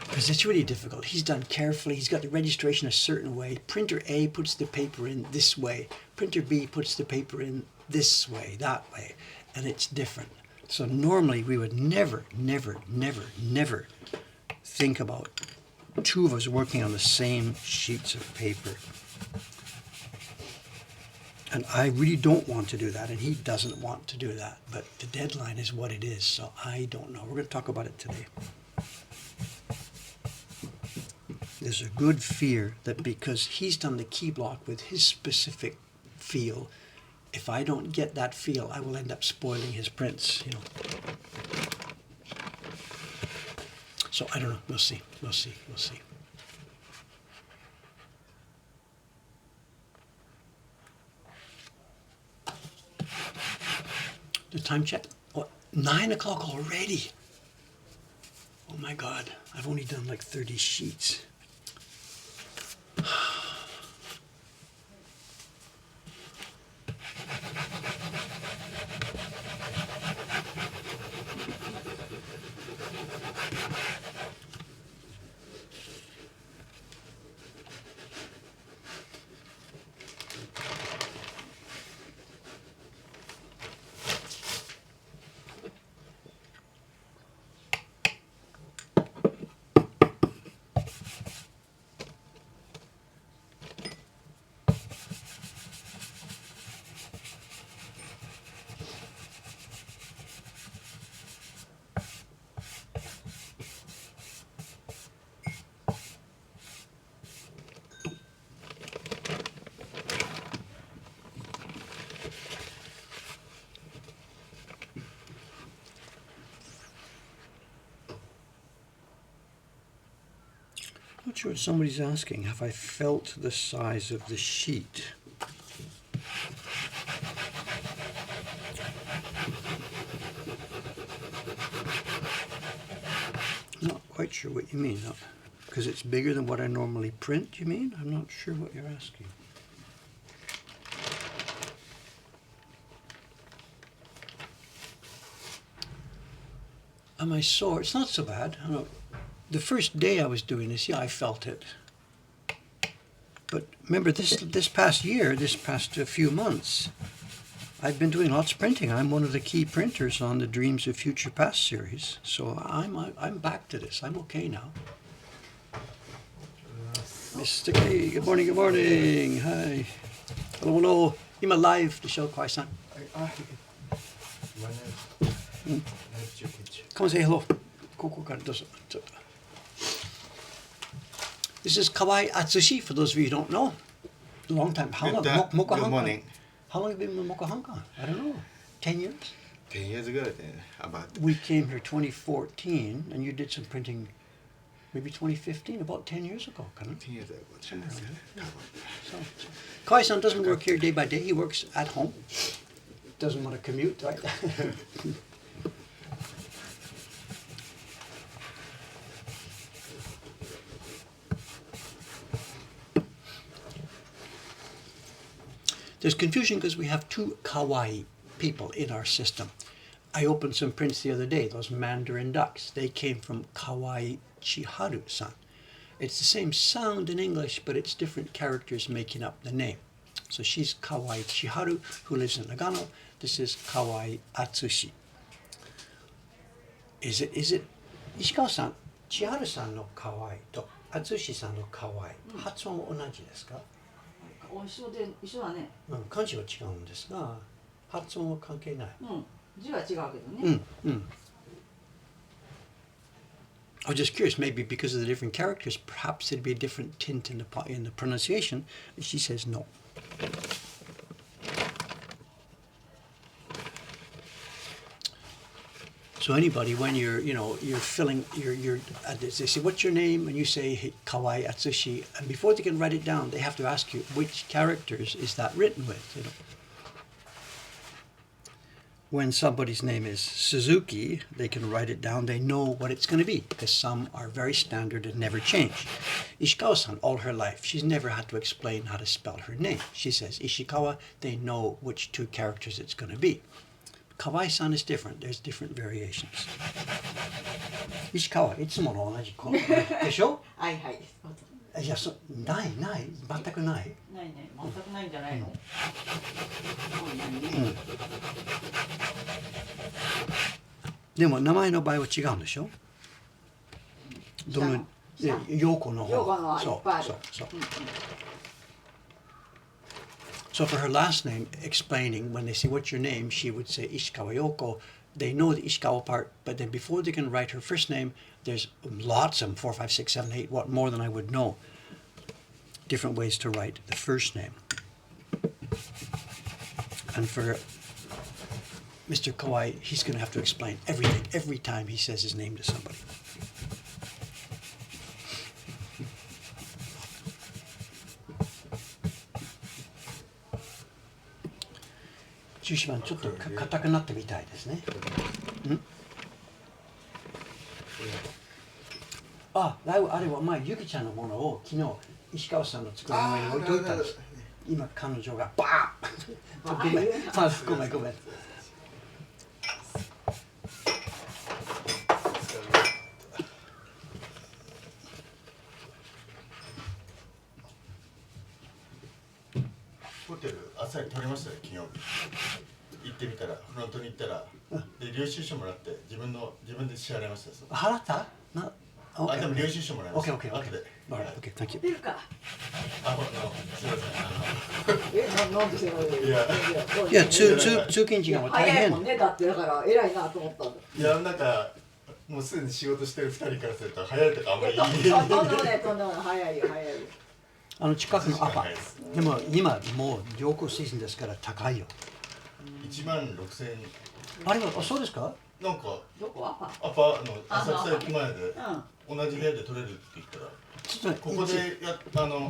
Because it's really difficult. He's done carefully. He's got the registration a certain way. Printer A puts the paper in this way. Printer B puts the paper in this way, that way. And it's different. So normally we would never, never, never, never think about two of us working on the same sheets of paper. And I really don't want to do that, and he doesn't want to do that. But the deadline is what it is, so I don't know. We're going to talk about it today. There's a good fear that because he's done the key block with his specific feel, if I don't get that feel, I will end up spoiling his prints, you know. So I don't know. We'll see. We'll see. We'll see. The time check? What? 9 o'clock already? Oh my God. I've only done like 30 sheets. Not sure what somebody's asking. Have I felt the size of the sheet? Not quite sure what you mean. Because it's bigger than what I normally print, you mean? I'm not sure what you're asking. Am I sore? It's not so bad. I don't know. The first day I was doing this, yeah, I felt it. But remember, this past year, this past few months, I've been doing lots of printing. I'm one of the key printers on the Dreams of Future Past series. So I'm back to this. I'm okay now. Mr. K, good morning, good morning. Hi. Hello, hello. I'm live to show Kawaii-san. Come and say hello. This is Kawaii Atsushi, for those of you who don't know. A long time. How long? Mokuhankan. Good morning. How long have you been with Mokuhankan? I don't know. 10 years? 10 years ago, about. We came here 2014, and you did some printing maybe 2015, about 10 years ago. 10 years ago. Somewhere around there. So, Kawaii-san doesn't work here day by day. He works at home. Doesn't want to commute, right? There's confusion because we have two Kawaii people in our system. I opened some prints the other day, those Mandarin ducks. They came from Kawaii Chiharu-san. It's the same sound in English, but it's different characters making up the name. So she's Kawaii Chiharu, who lives in Nagano. This is Kawaii Atsushi. Is it, Ishikawa-san, Chiharu-san no Kawaii と Atsushi-san no Kawaii、発音は同じですか？一緒だね。漢字は違うんですが、発音は関係ない。字は違うけどね。I was just curious, maybe because of the different characters, perhaps it'd be a different tint in the pronunciation. She says no. So anybody, when you're filling, they say, what's your name? And you say, Kawaii Atsushi. And before they can write it down, they have to ask you, which characters is that written with? When somebody's name is Suzuki, they can write it down. They know what it's going to be, because some are very standard and never change. Ishikawa-san, all her life, she's never had to explain how to spell her name. She says Ishikawa, they know which two characters it's going to be. Kawaii-san is different. There's different variations. Ishikawa, いつもの同じ子でしょ？はいはい。いや、ない、全くない。ないね、全くないんじゃないの？でも名前の場合は違うんでしょ？どの陽子の方。陽子のはいっぱいある。そう。So for her last name, explaining, when they say, what's your name, she would say Ishikawa Yoko. They know the Ishikawa part, but then before they can write her first name, there's lots of them, 4, 5, 6, 7, 8, what more than I would know. Different ways to write the first name. And for Mr. Kawaii, he's going to have to explain everything, every time he says his name to somebody. Jushiban, ちょっと硬くなってみたいですね。あれは前ゆきちゃんのものを昨日石川さんの机の上に置いておいたんです。今彼女がバーッごめん。ホテル朝に取りましたね、金曜日。行ってみたら、フロントに行ったら、で領収書もらって自分で支払いました。払った？でも領収書もらいました。OK。後で。OK、thank you。出るか。すみません。なんでせないいや、通勤時間は大変。早いもんね、だってだから偉いなと思ったんだ。いや、なんかもうすでに仕事してる2人からすると早いとかあんまりとんでもない早いよ。近くのアパ。でも今もう良好シーズンですから高いよ。16,000円。あれはそうですか？なんかどこアパの浅草駅前で同じ部屋で取れるって言ったら、ここで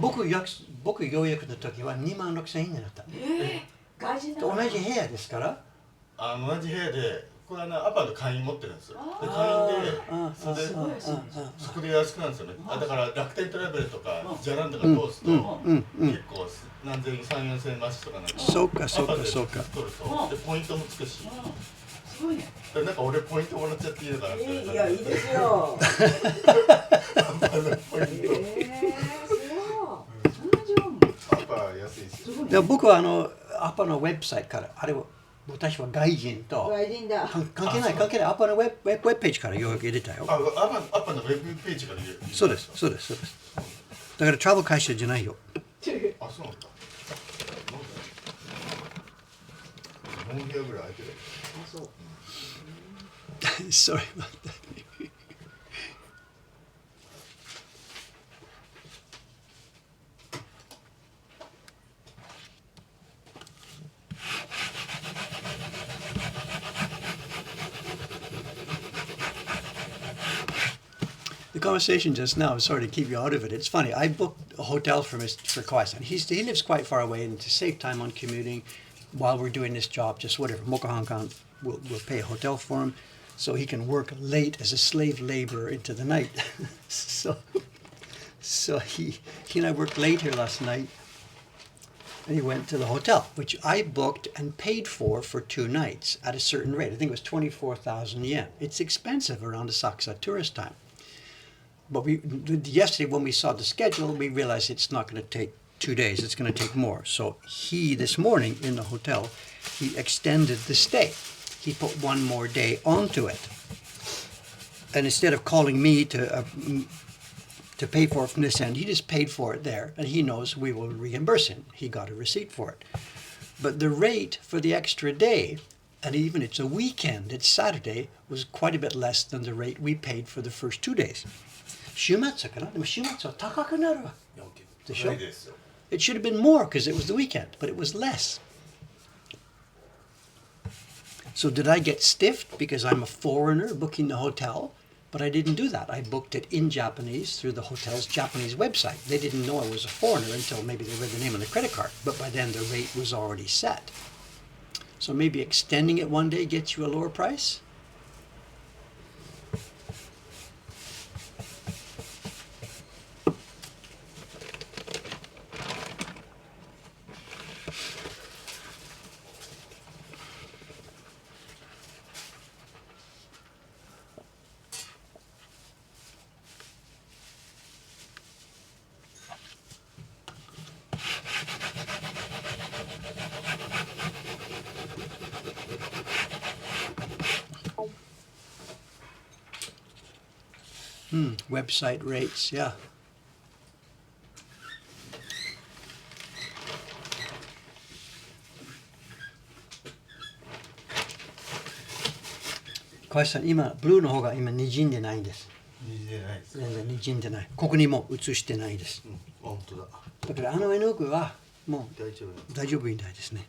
僕予約の時は26,000円になった。外人だ。同じ部屋ですから。同じ部屋で。これアパート会員持ってるんですよ。で会員でそこで安くなんですよね。だから楽天トラベルとかジャランとか通すと結構何千円3、4千円増しとかなんか。そうか。取るとでポイントもつくし。すごいね。なんか俺ポイントもらっちゃっていいのかなって。いやいいですよ。ポイント。すごい。そんな上手。アパ安いですよ。で僕はアパのウェブサイトからあれを。私は外人と関係ないアパのウェブページからよく入れたよ。アパのウェブページから入れる。そうです。だからトラブル会社じゃないよ。そうなんだ。4部屋ぐらい空いてる。そう。Sorry about that. The conversation just now, sorry to keep you out of it. It's funny. I booked a hotel for Kawaii-san. He lives quite far away, and to save time on commuting, while we're doing this job, just whatever, Mokuhankan will pay a hotel for him, so he can work late as a slave laborer into the night. so he and I worked late here last night, and he went to the hotel, which I booked and paid for 2 nights at a certain rate. I think it was 24,000 yen. It's expensive around Asakusa tourist time. But yesterday when we saw the schedule, we realized it's not going to take 2 days. It's going to take more. So this morning in the hotel, he extended the stay. He put 1 more day onto it. And instead of calling me to pay for it from this end, he just paid for it there. And he knows we will reimburse him. He got a receipt for it. But the rate for the extra day, and even it's a weekend, it's Saturday, was quite a bit less than the rate we paid for the first 2 days. 週末かな? でも週末は高くなるわ。でしょ? It should have been more because it was the weekend, but it was less. So did I get stiffed because I'm a foreigner booking the hotel? But I didn't do that. I booked it in Japanese through the hotel's Japanese website. They didn't know I was a foreigner until maybe they read the name on the credit card. But by then the rate was already set. So maybe extending it 1 day gets you a lower price? Website rates, yeah. Kawaiさん、今ブルーの方が今滲んでないんです。全然滲んでない。ここにも映してないです。本当だ。だからあの絵の具はもう大丈夫みたいですね。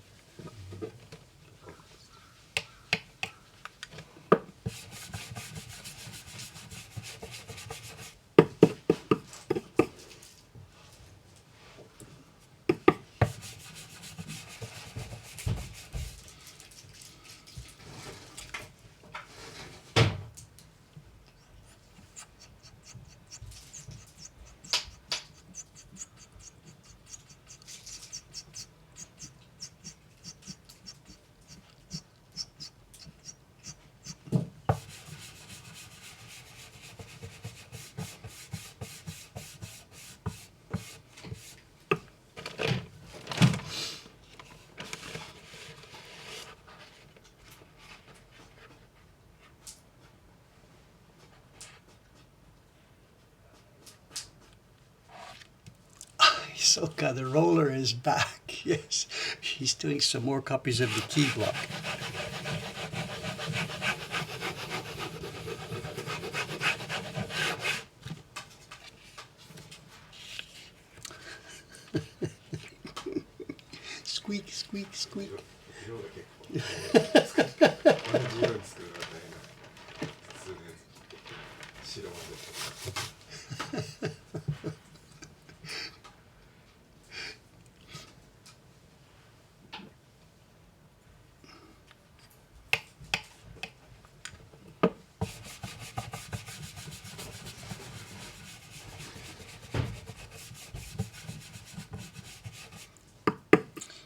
Soka, the roller is back. Yes, he's doing some more copies of the key block. Squeak, squeak, squeak.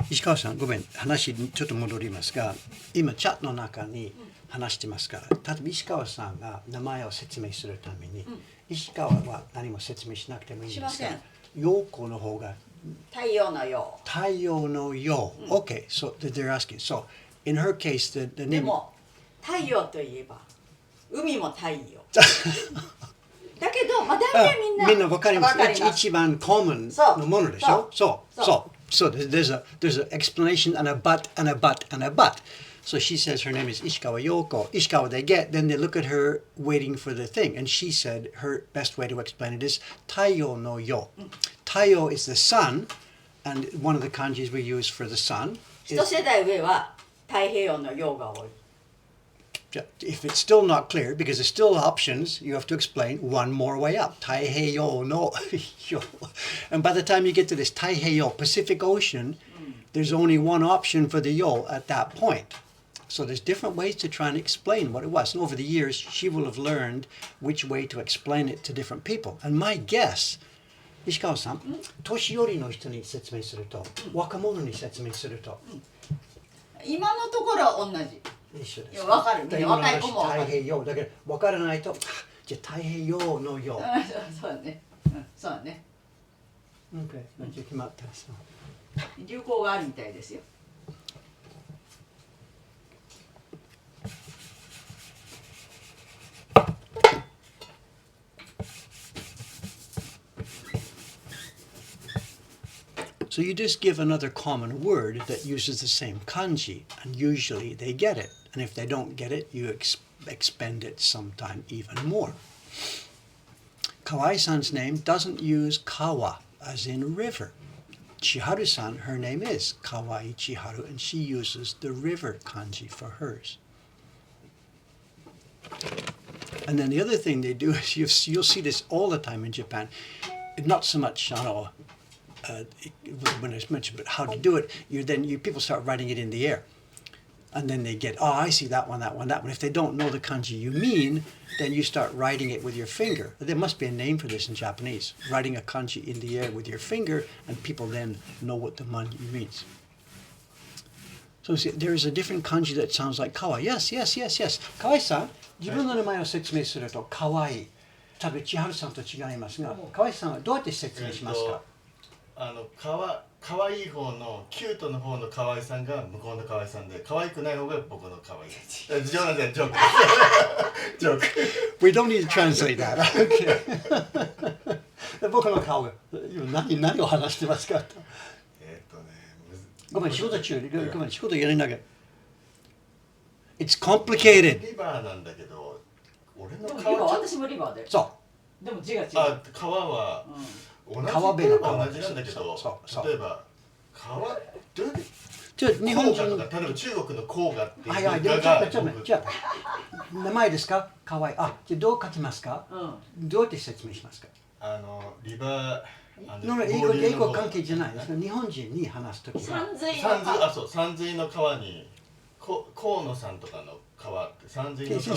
石川さん、ごめん、話ちょっと戻りますが、今チャットの中に話してますから、例えば石川さんが名前を説明するために、石川は何も説明しなくてもいいんですか？陽子の方が太陽の陽。太陽の陽。Okay, so they're asking. So in her case, the name. でも太陽といえば海も太陽。だけど、まあ大体みんなわかります。一番コモンのものでしょ。そう。So there's an explanation and a but and a but and a but. So she says her name is Ishikawa Yoko. Ishikawa they get, then they look at her waiting for the thing. And she said her best way to explain it is Taiyo no Yo. Taiyo is the sun, and one of the kanjis we use for the sun. 一世代上は太平洋の陽が多い。If it's still not clear, because there's still options, you have to explain one more way up. Taiheiyo no yo. And by the time you get to this Taiheiyo, Pacific Ocean, there's only one option for the yo at that point. So there's different ways to try and explain what it was. And over the years, she will have learned which way to explain it to different people. And my guess, 石川さん、年寄りの人に説明すると、若者に説明すると、今のところは同じ。一緒です。いや分かる。みんな若い子も分かる。太平洋だけど分からないとじゃあ太平洋の洋。そうだね。そうだね。OK。じゃあ決まったさ。流行があるみたいですよ。So you just give another common word that uses the same kanji, and usually they get it. And if they don't get it, you expend it sometime even more. Kawaii-san's name doesn't use kawa, as in river. Chiharu-san, her name is Kawaii Chiharu, and she uses the river kanji for hers. And then the other thing they do is you'll see this all the time in Japan. Not so much, when it's mentioned, but how to do it, people start writing it in the air. And then they get, I see that one, that one, that one. If they don't know the kanji you mean, then you start writing it with your finger. There must be a name for this in Japanese. Writing a kanji in the air with your finger, and people then know what the kanji means. So see, there is a different kanji that sounds like kawa. Yes. Kawai-san, 自分の名前を説明すると、かわいい。多分、千春さんと違いますが、河合さんはどうやって説明しますか？かわいい方のキュートの方の河合さんが向こうの河合さんで、可愛くない方が僕の河合です。冗談じゃないジョーク。ジョーク。We don't need to translate that. Okay. 僕の顔、何を話してますか？ごめん、仕事中、ごめん、仕事やれなきゃ。It's complicated. リバーなんだけど、俺の顔。リバー、私もリバーで。そう。でも字が違う。川は。川辺の川同じなんだけど、例えば川どうやってじゃあ日本人例えば中国の黄河っていうじゃあ名前ですか？かわいい。じゃあどう書きますか？どうやって説明しますか？リバー英語関係じゃないですか。日本人に話すときは山水の川に河野さんとかの川って山水の川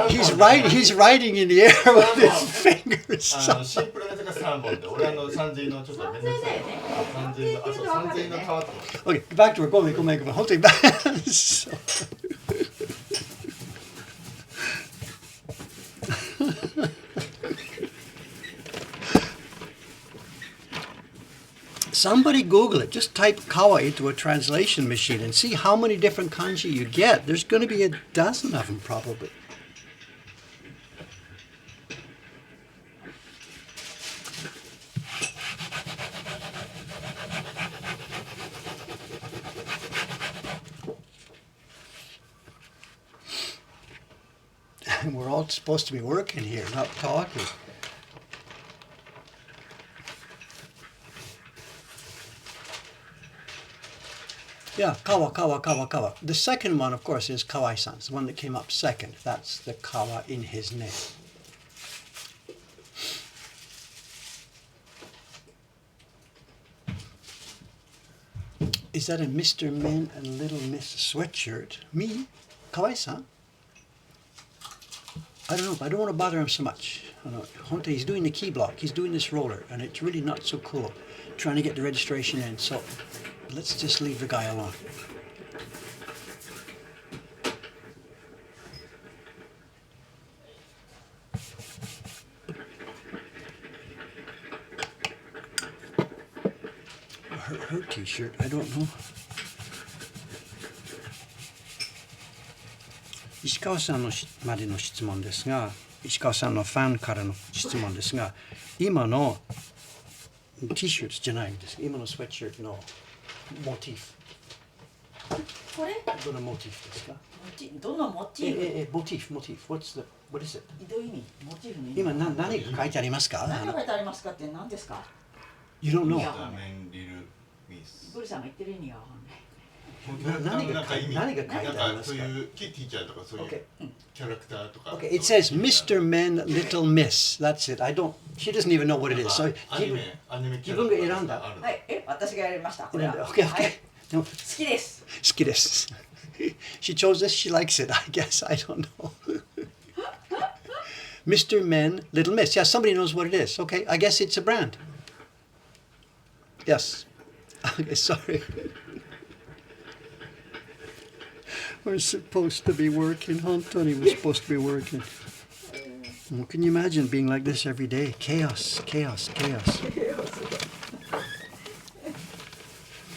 He's writing in the air with his fingers. シンプルなやつが3本で、俺山水のちょっとめんどくさい山水の川って Okay, back to work. ごめん本当にSomebody Google it. Just type kawa into a translation machine and see how many different kanji you get. There's going to be a dozen of them probably. And we're all supposed to be working here, not talking. Yeah, kawa. The second one, of course, is Kawai-san, the one that came up second. That's the kawa in his name. Is that a Mr. Men and Little Miss sweatshirt? Me? Kawai-san? I don't know, but I don't want to bother him so much. Honte, he's doing the key block, he's doing this roller, and it's really not so cool trying to get the registration in, so let's just leave the guy alone. Her t-shirt, I don't know. 石川さんのまでの質問ですが、石川さんのファンからの質問ですが、今の T シャツじゃないんです。今のスウェットシャツのモチーフ。これ？どのモチーフですか？どのモチーフ？モチーフ。What is it? どういう意味？モチーフの意味。今何が書いてありますか？何が書いてありますかって何ですか？ You don't know. ブルさんが言ってる意味がわかんない。何が書いてありますか？そういうキティちゃんとかそういうキャラクターとか。Okay, it says Mr. Men, Little Miss. That's it. She doesn't even know what it is. So 自分が選んだ。はい、私がやりました。これは。Okay. 好きです。好きです。She chose this. She likes it. I guess. I don't know. Mr. Men, Little Miss. Yeah, somebody knows what it is. Okay, I guess it's a brand. Yes. Okay, sorry. We're supposed to be working. Anthony was supposed to be working. Well, can you imagine being like this every day? Chaos, chaos, chaos.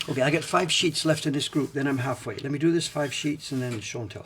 Okay, I got 5 sheets left in this group, then I'm halfway. Let me do this 5 sheets and then show and tell.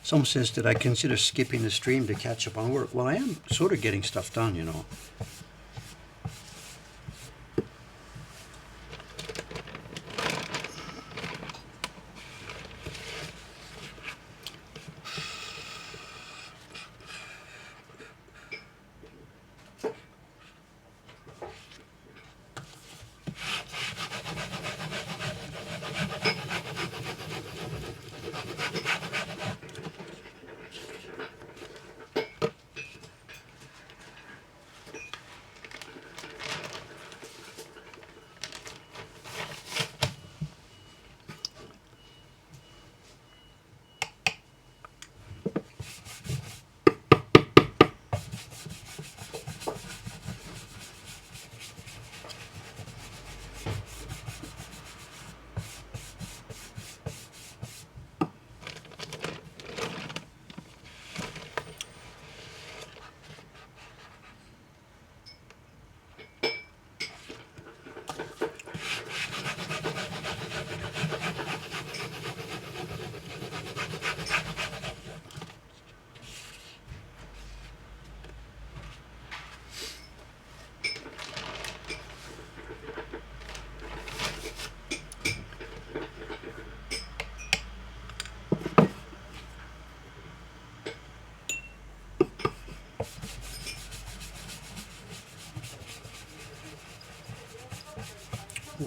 Someone says, did I consider skipping the stream to catch up on work? Well, I am sort of getting stuff done, you know.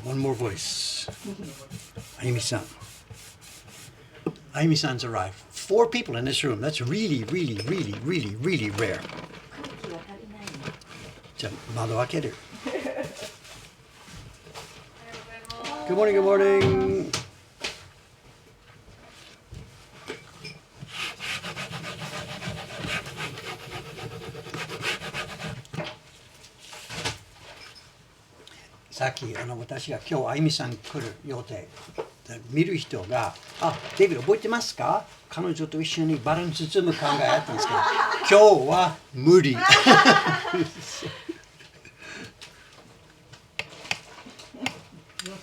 One more voice. Ayumi-san. Ayumi-san's arrived. 4 people in this room. That's really, really, really, really, really rare. 空気は足りないの。じゃあ、窓開ける。Good morning, good morning. Saっき私が今日あゆみさん来る予定見る人が「あ、デイビッド覚えてますか？彼女と一緒にバランス包む考えあったんですけど今日は無理」予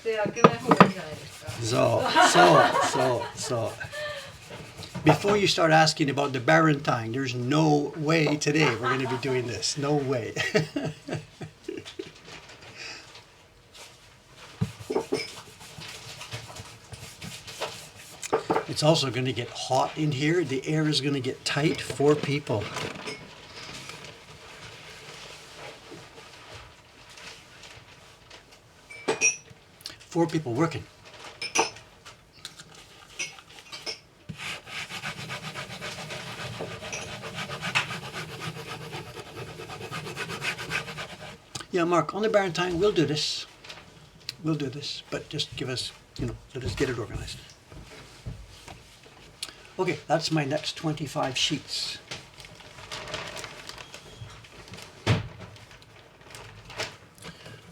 定開けない方がいいんじゃないですか。そう。Before you start asking about the Barentine, there's no way today we're going to be doing this. No way. It's also going to get hot in here. The air is going to get tight. 4 people. Four people working. Yeah, Mark, on the Barentine, we'll do this. We'll do this, but just give us, let us get it organized. Okay, that's my next 25 sheets.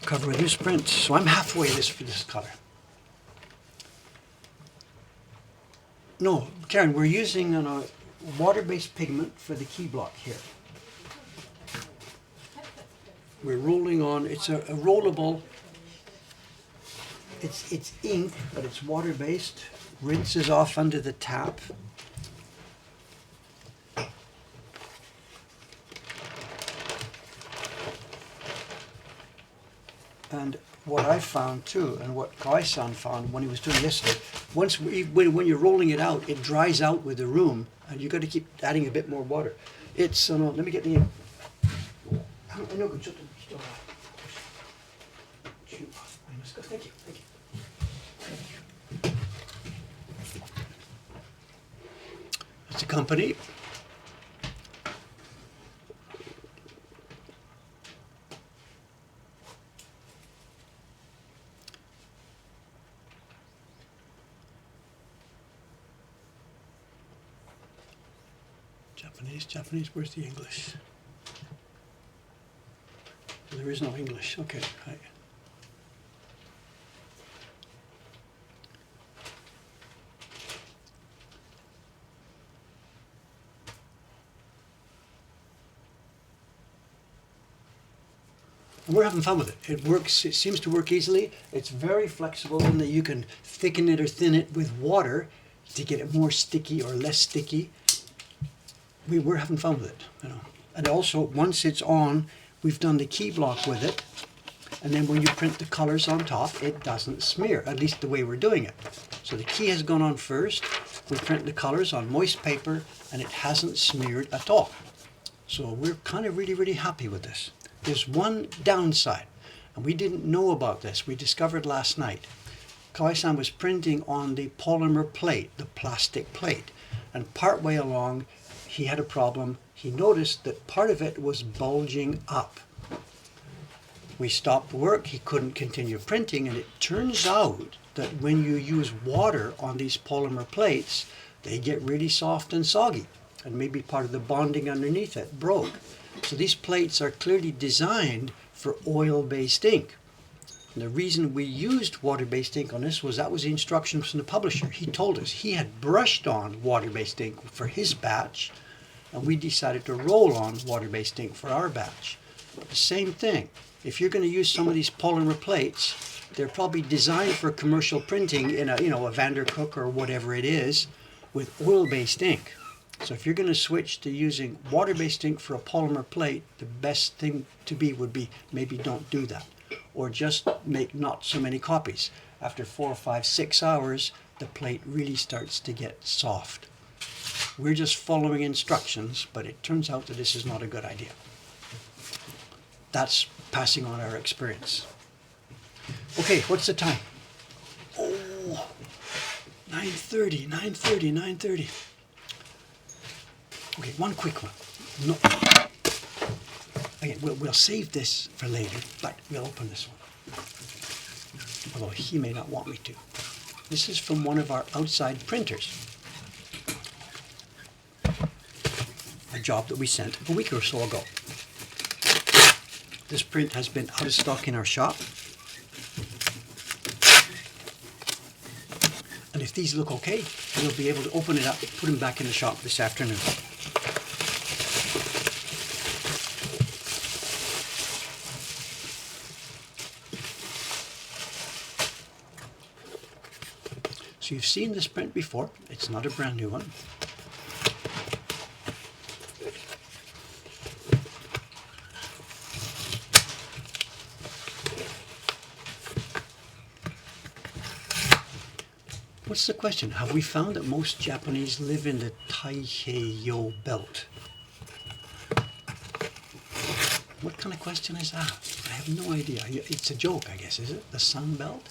Cover with newsprint, so I'm halfway for this color. No, Karen, we're using a water-based pigment for the key block here. We're rolling on, it's a rollable, it's ink, but it's water-based, rinses off under the tap. And what I found too, and what Kawawaii-san found when he was doing yesterday, when you're rolling it out, it dries out with the room, and you got to keep adding a bit more water. It's let me get the. Thank you. It's a company. Japanese, where's the English? There is no English, okay, right. And we're having fun with it. It works, it seems to work easily. It's very flexible in that you can thicken it or thin it with water to get it more sticky or less sticky. We're having fun with it, you know. And also, once it's on, we've done the key block with it. And then when you print the colors on top, it doesn't smear, at least the way we're doing it. So the key has gone on first. We print the colors on moist paper, and it hasn't smeared at all. So we're kind of really happy with this. There's one downside, and we didn't know about this. We discovered last night. Kawaii-san was printing on the polymer plate, the plastic plate, and partway along he had a problem. He noticed that part of it was bulging up. We stopped work, he couldn't continue printing, and it turns out that when you use water on these polymer plates, they get really soft and soggy, and maybe part of the bonding underneath it broke. So these plates are clearly designed for oil-based ink. And the reason we used water-based ink on this was that was the instructions from the publisher. He told us he had brushed on water-based ink for his batch, and we decided to roll on water-based ink for our batch. The same thing. If you're going to use some of these polymer plates, they're probably designed for commercial printing in a Vandercook or whatever it is with oil-based ink. So if you're going to switch to using water-based ink for a polymer plate, the best thing to be would be maybe don't do that. Or just make not so many copies. After 4, 5, 6 hours, the plate really starts to get soft. We're just following instructions, but it turns out that this is not a good idea. That's passing on our experience. Okay, what's the time? Oh, 9:30. Okay, one quick one. No. Again, we'll save this for later, but we'll open this one. Although he may not want me to. This is from one of our outside printers. A job that we sent a week or so ago. This print has been out of stock in our shop. And if these look okay, we'll be able to open it up, put them back in the shop this afternoon. So you've seen this print before. It's not a brand new one. What's the question? Have we found that most Japanese live in the Taiheiyo belt? What kind of question is that? I have no idea. It's a joke, I guess, is it? The Sun Belt?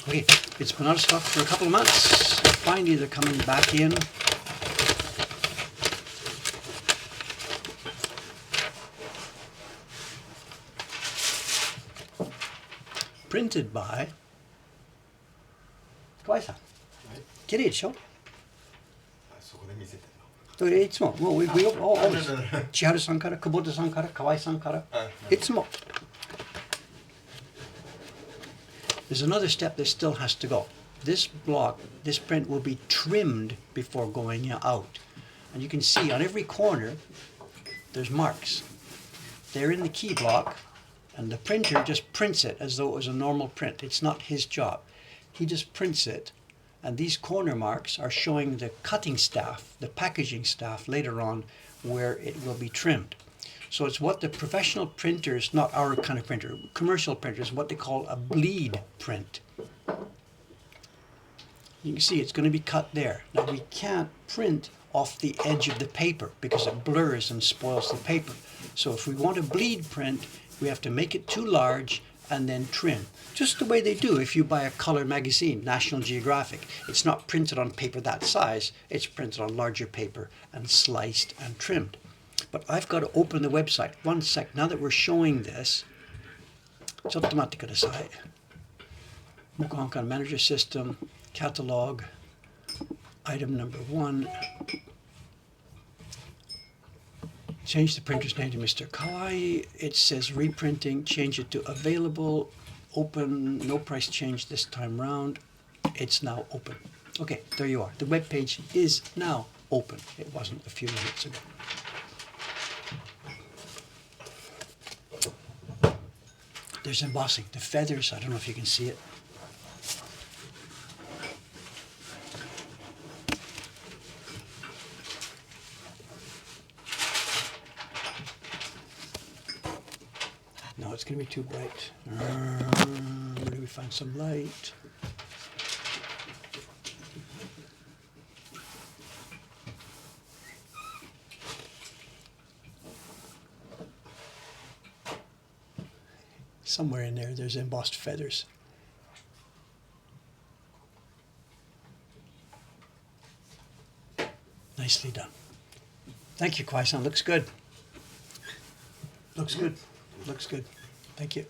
Okay, it's been out of stock for a couple of months. Finally, they're coming back in. Printed by Kawaii-san. 綺麗でしょ? そこで見せてんの? いつも、もう、千春さんから、久保田さんから、河合さんから、いつも。There's another step that still has to go. This block, this print will be trimmed before going out. And you can see on every corner, there's marks. They're in the key block, and the printer just prints it as though it was a normal print. It's not his job. He just prints it, and these corner marks are showing the cutting staff, the packaging staff later on, where it will be trimmed. So it's what the professional printers, not our kind of printer, commercial printers, what they call a bleed print. You can see it's going to be cut there. Now we can't print off the edge of the paper because it blurs and spoils the paper. So if we want a bleed print, we have to make it too large and then trim. Just the way they do if you buy a color magazine, National Geographic. It's not printed on paper that size, it's printed on larger paper and sliced and trimmed. But I've got to open the website. One sec, now that we're showing this, ちょっと待ってください. Mokuhankan Manager System, Catalog, Item number 1. Change the printer's name to Mr. Kawaii. It says reprinting. Change it to available. Open. No price change this time round. It's now open. Okay, there you are. The web page is now open. It wasn't a few minutes ago. There's embossing. The feathers, I don't know if you can see it. No, it's going to be too bright. Where do we find some light? Somewhere in there, there's embossed feathers. Nicely done. Thank you, Kawaii-san. Looks good. Looks good. Looks good. Thank you.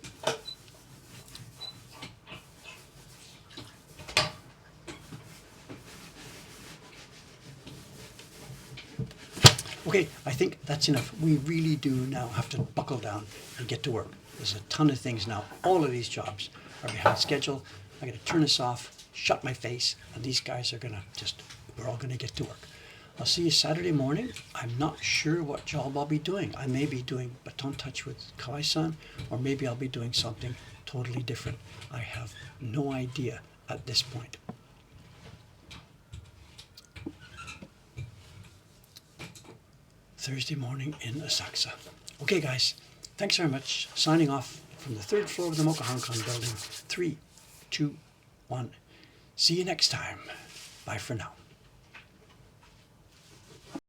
Okay, I think that's enough. We really do now have to buckle down and get to work. There's a ton of things now. All of these jobs are behind schedule. I'm going to turn this off, shut my face, and these guys are going to we're all going to get to work. I'll see you Saturday morning. I'm not sure what job I'll be doing. I may be doing baton touch with Kawaii-san, or maybe I'll be doing something totally different. I have no idea at this point. Thursday morning in Asakusa. Okay, guys. Thanks very much. Signing off from the 3rd floor of the Mokuhankan building. 3, 2, 1. See you next time. Bye for now.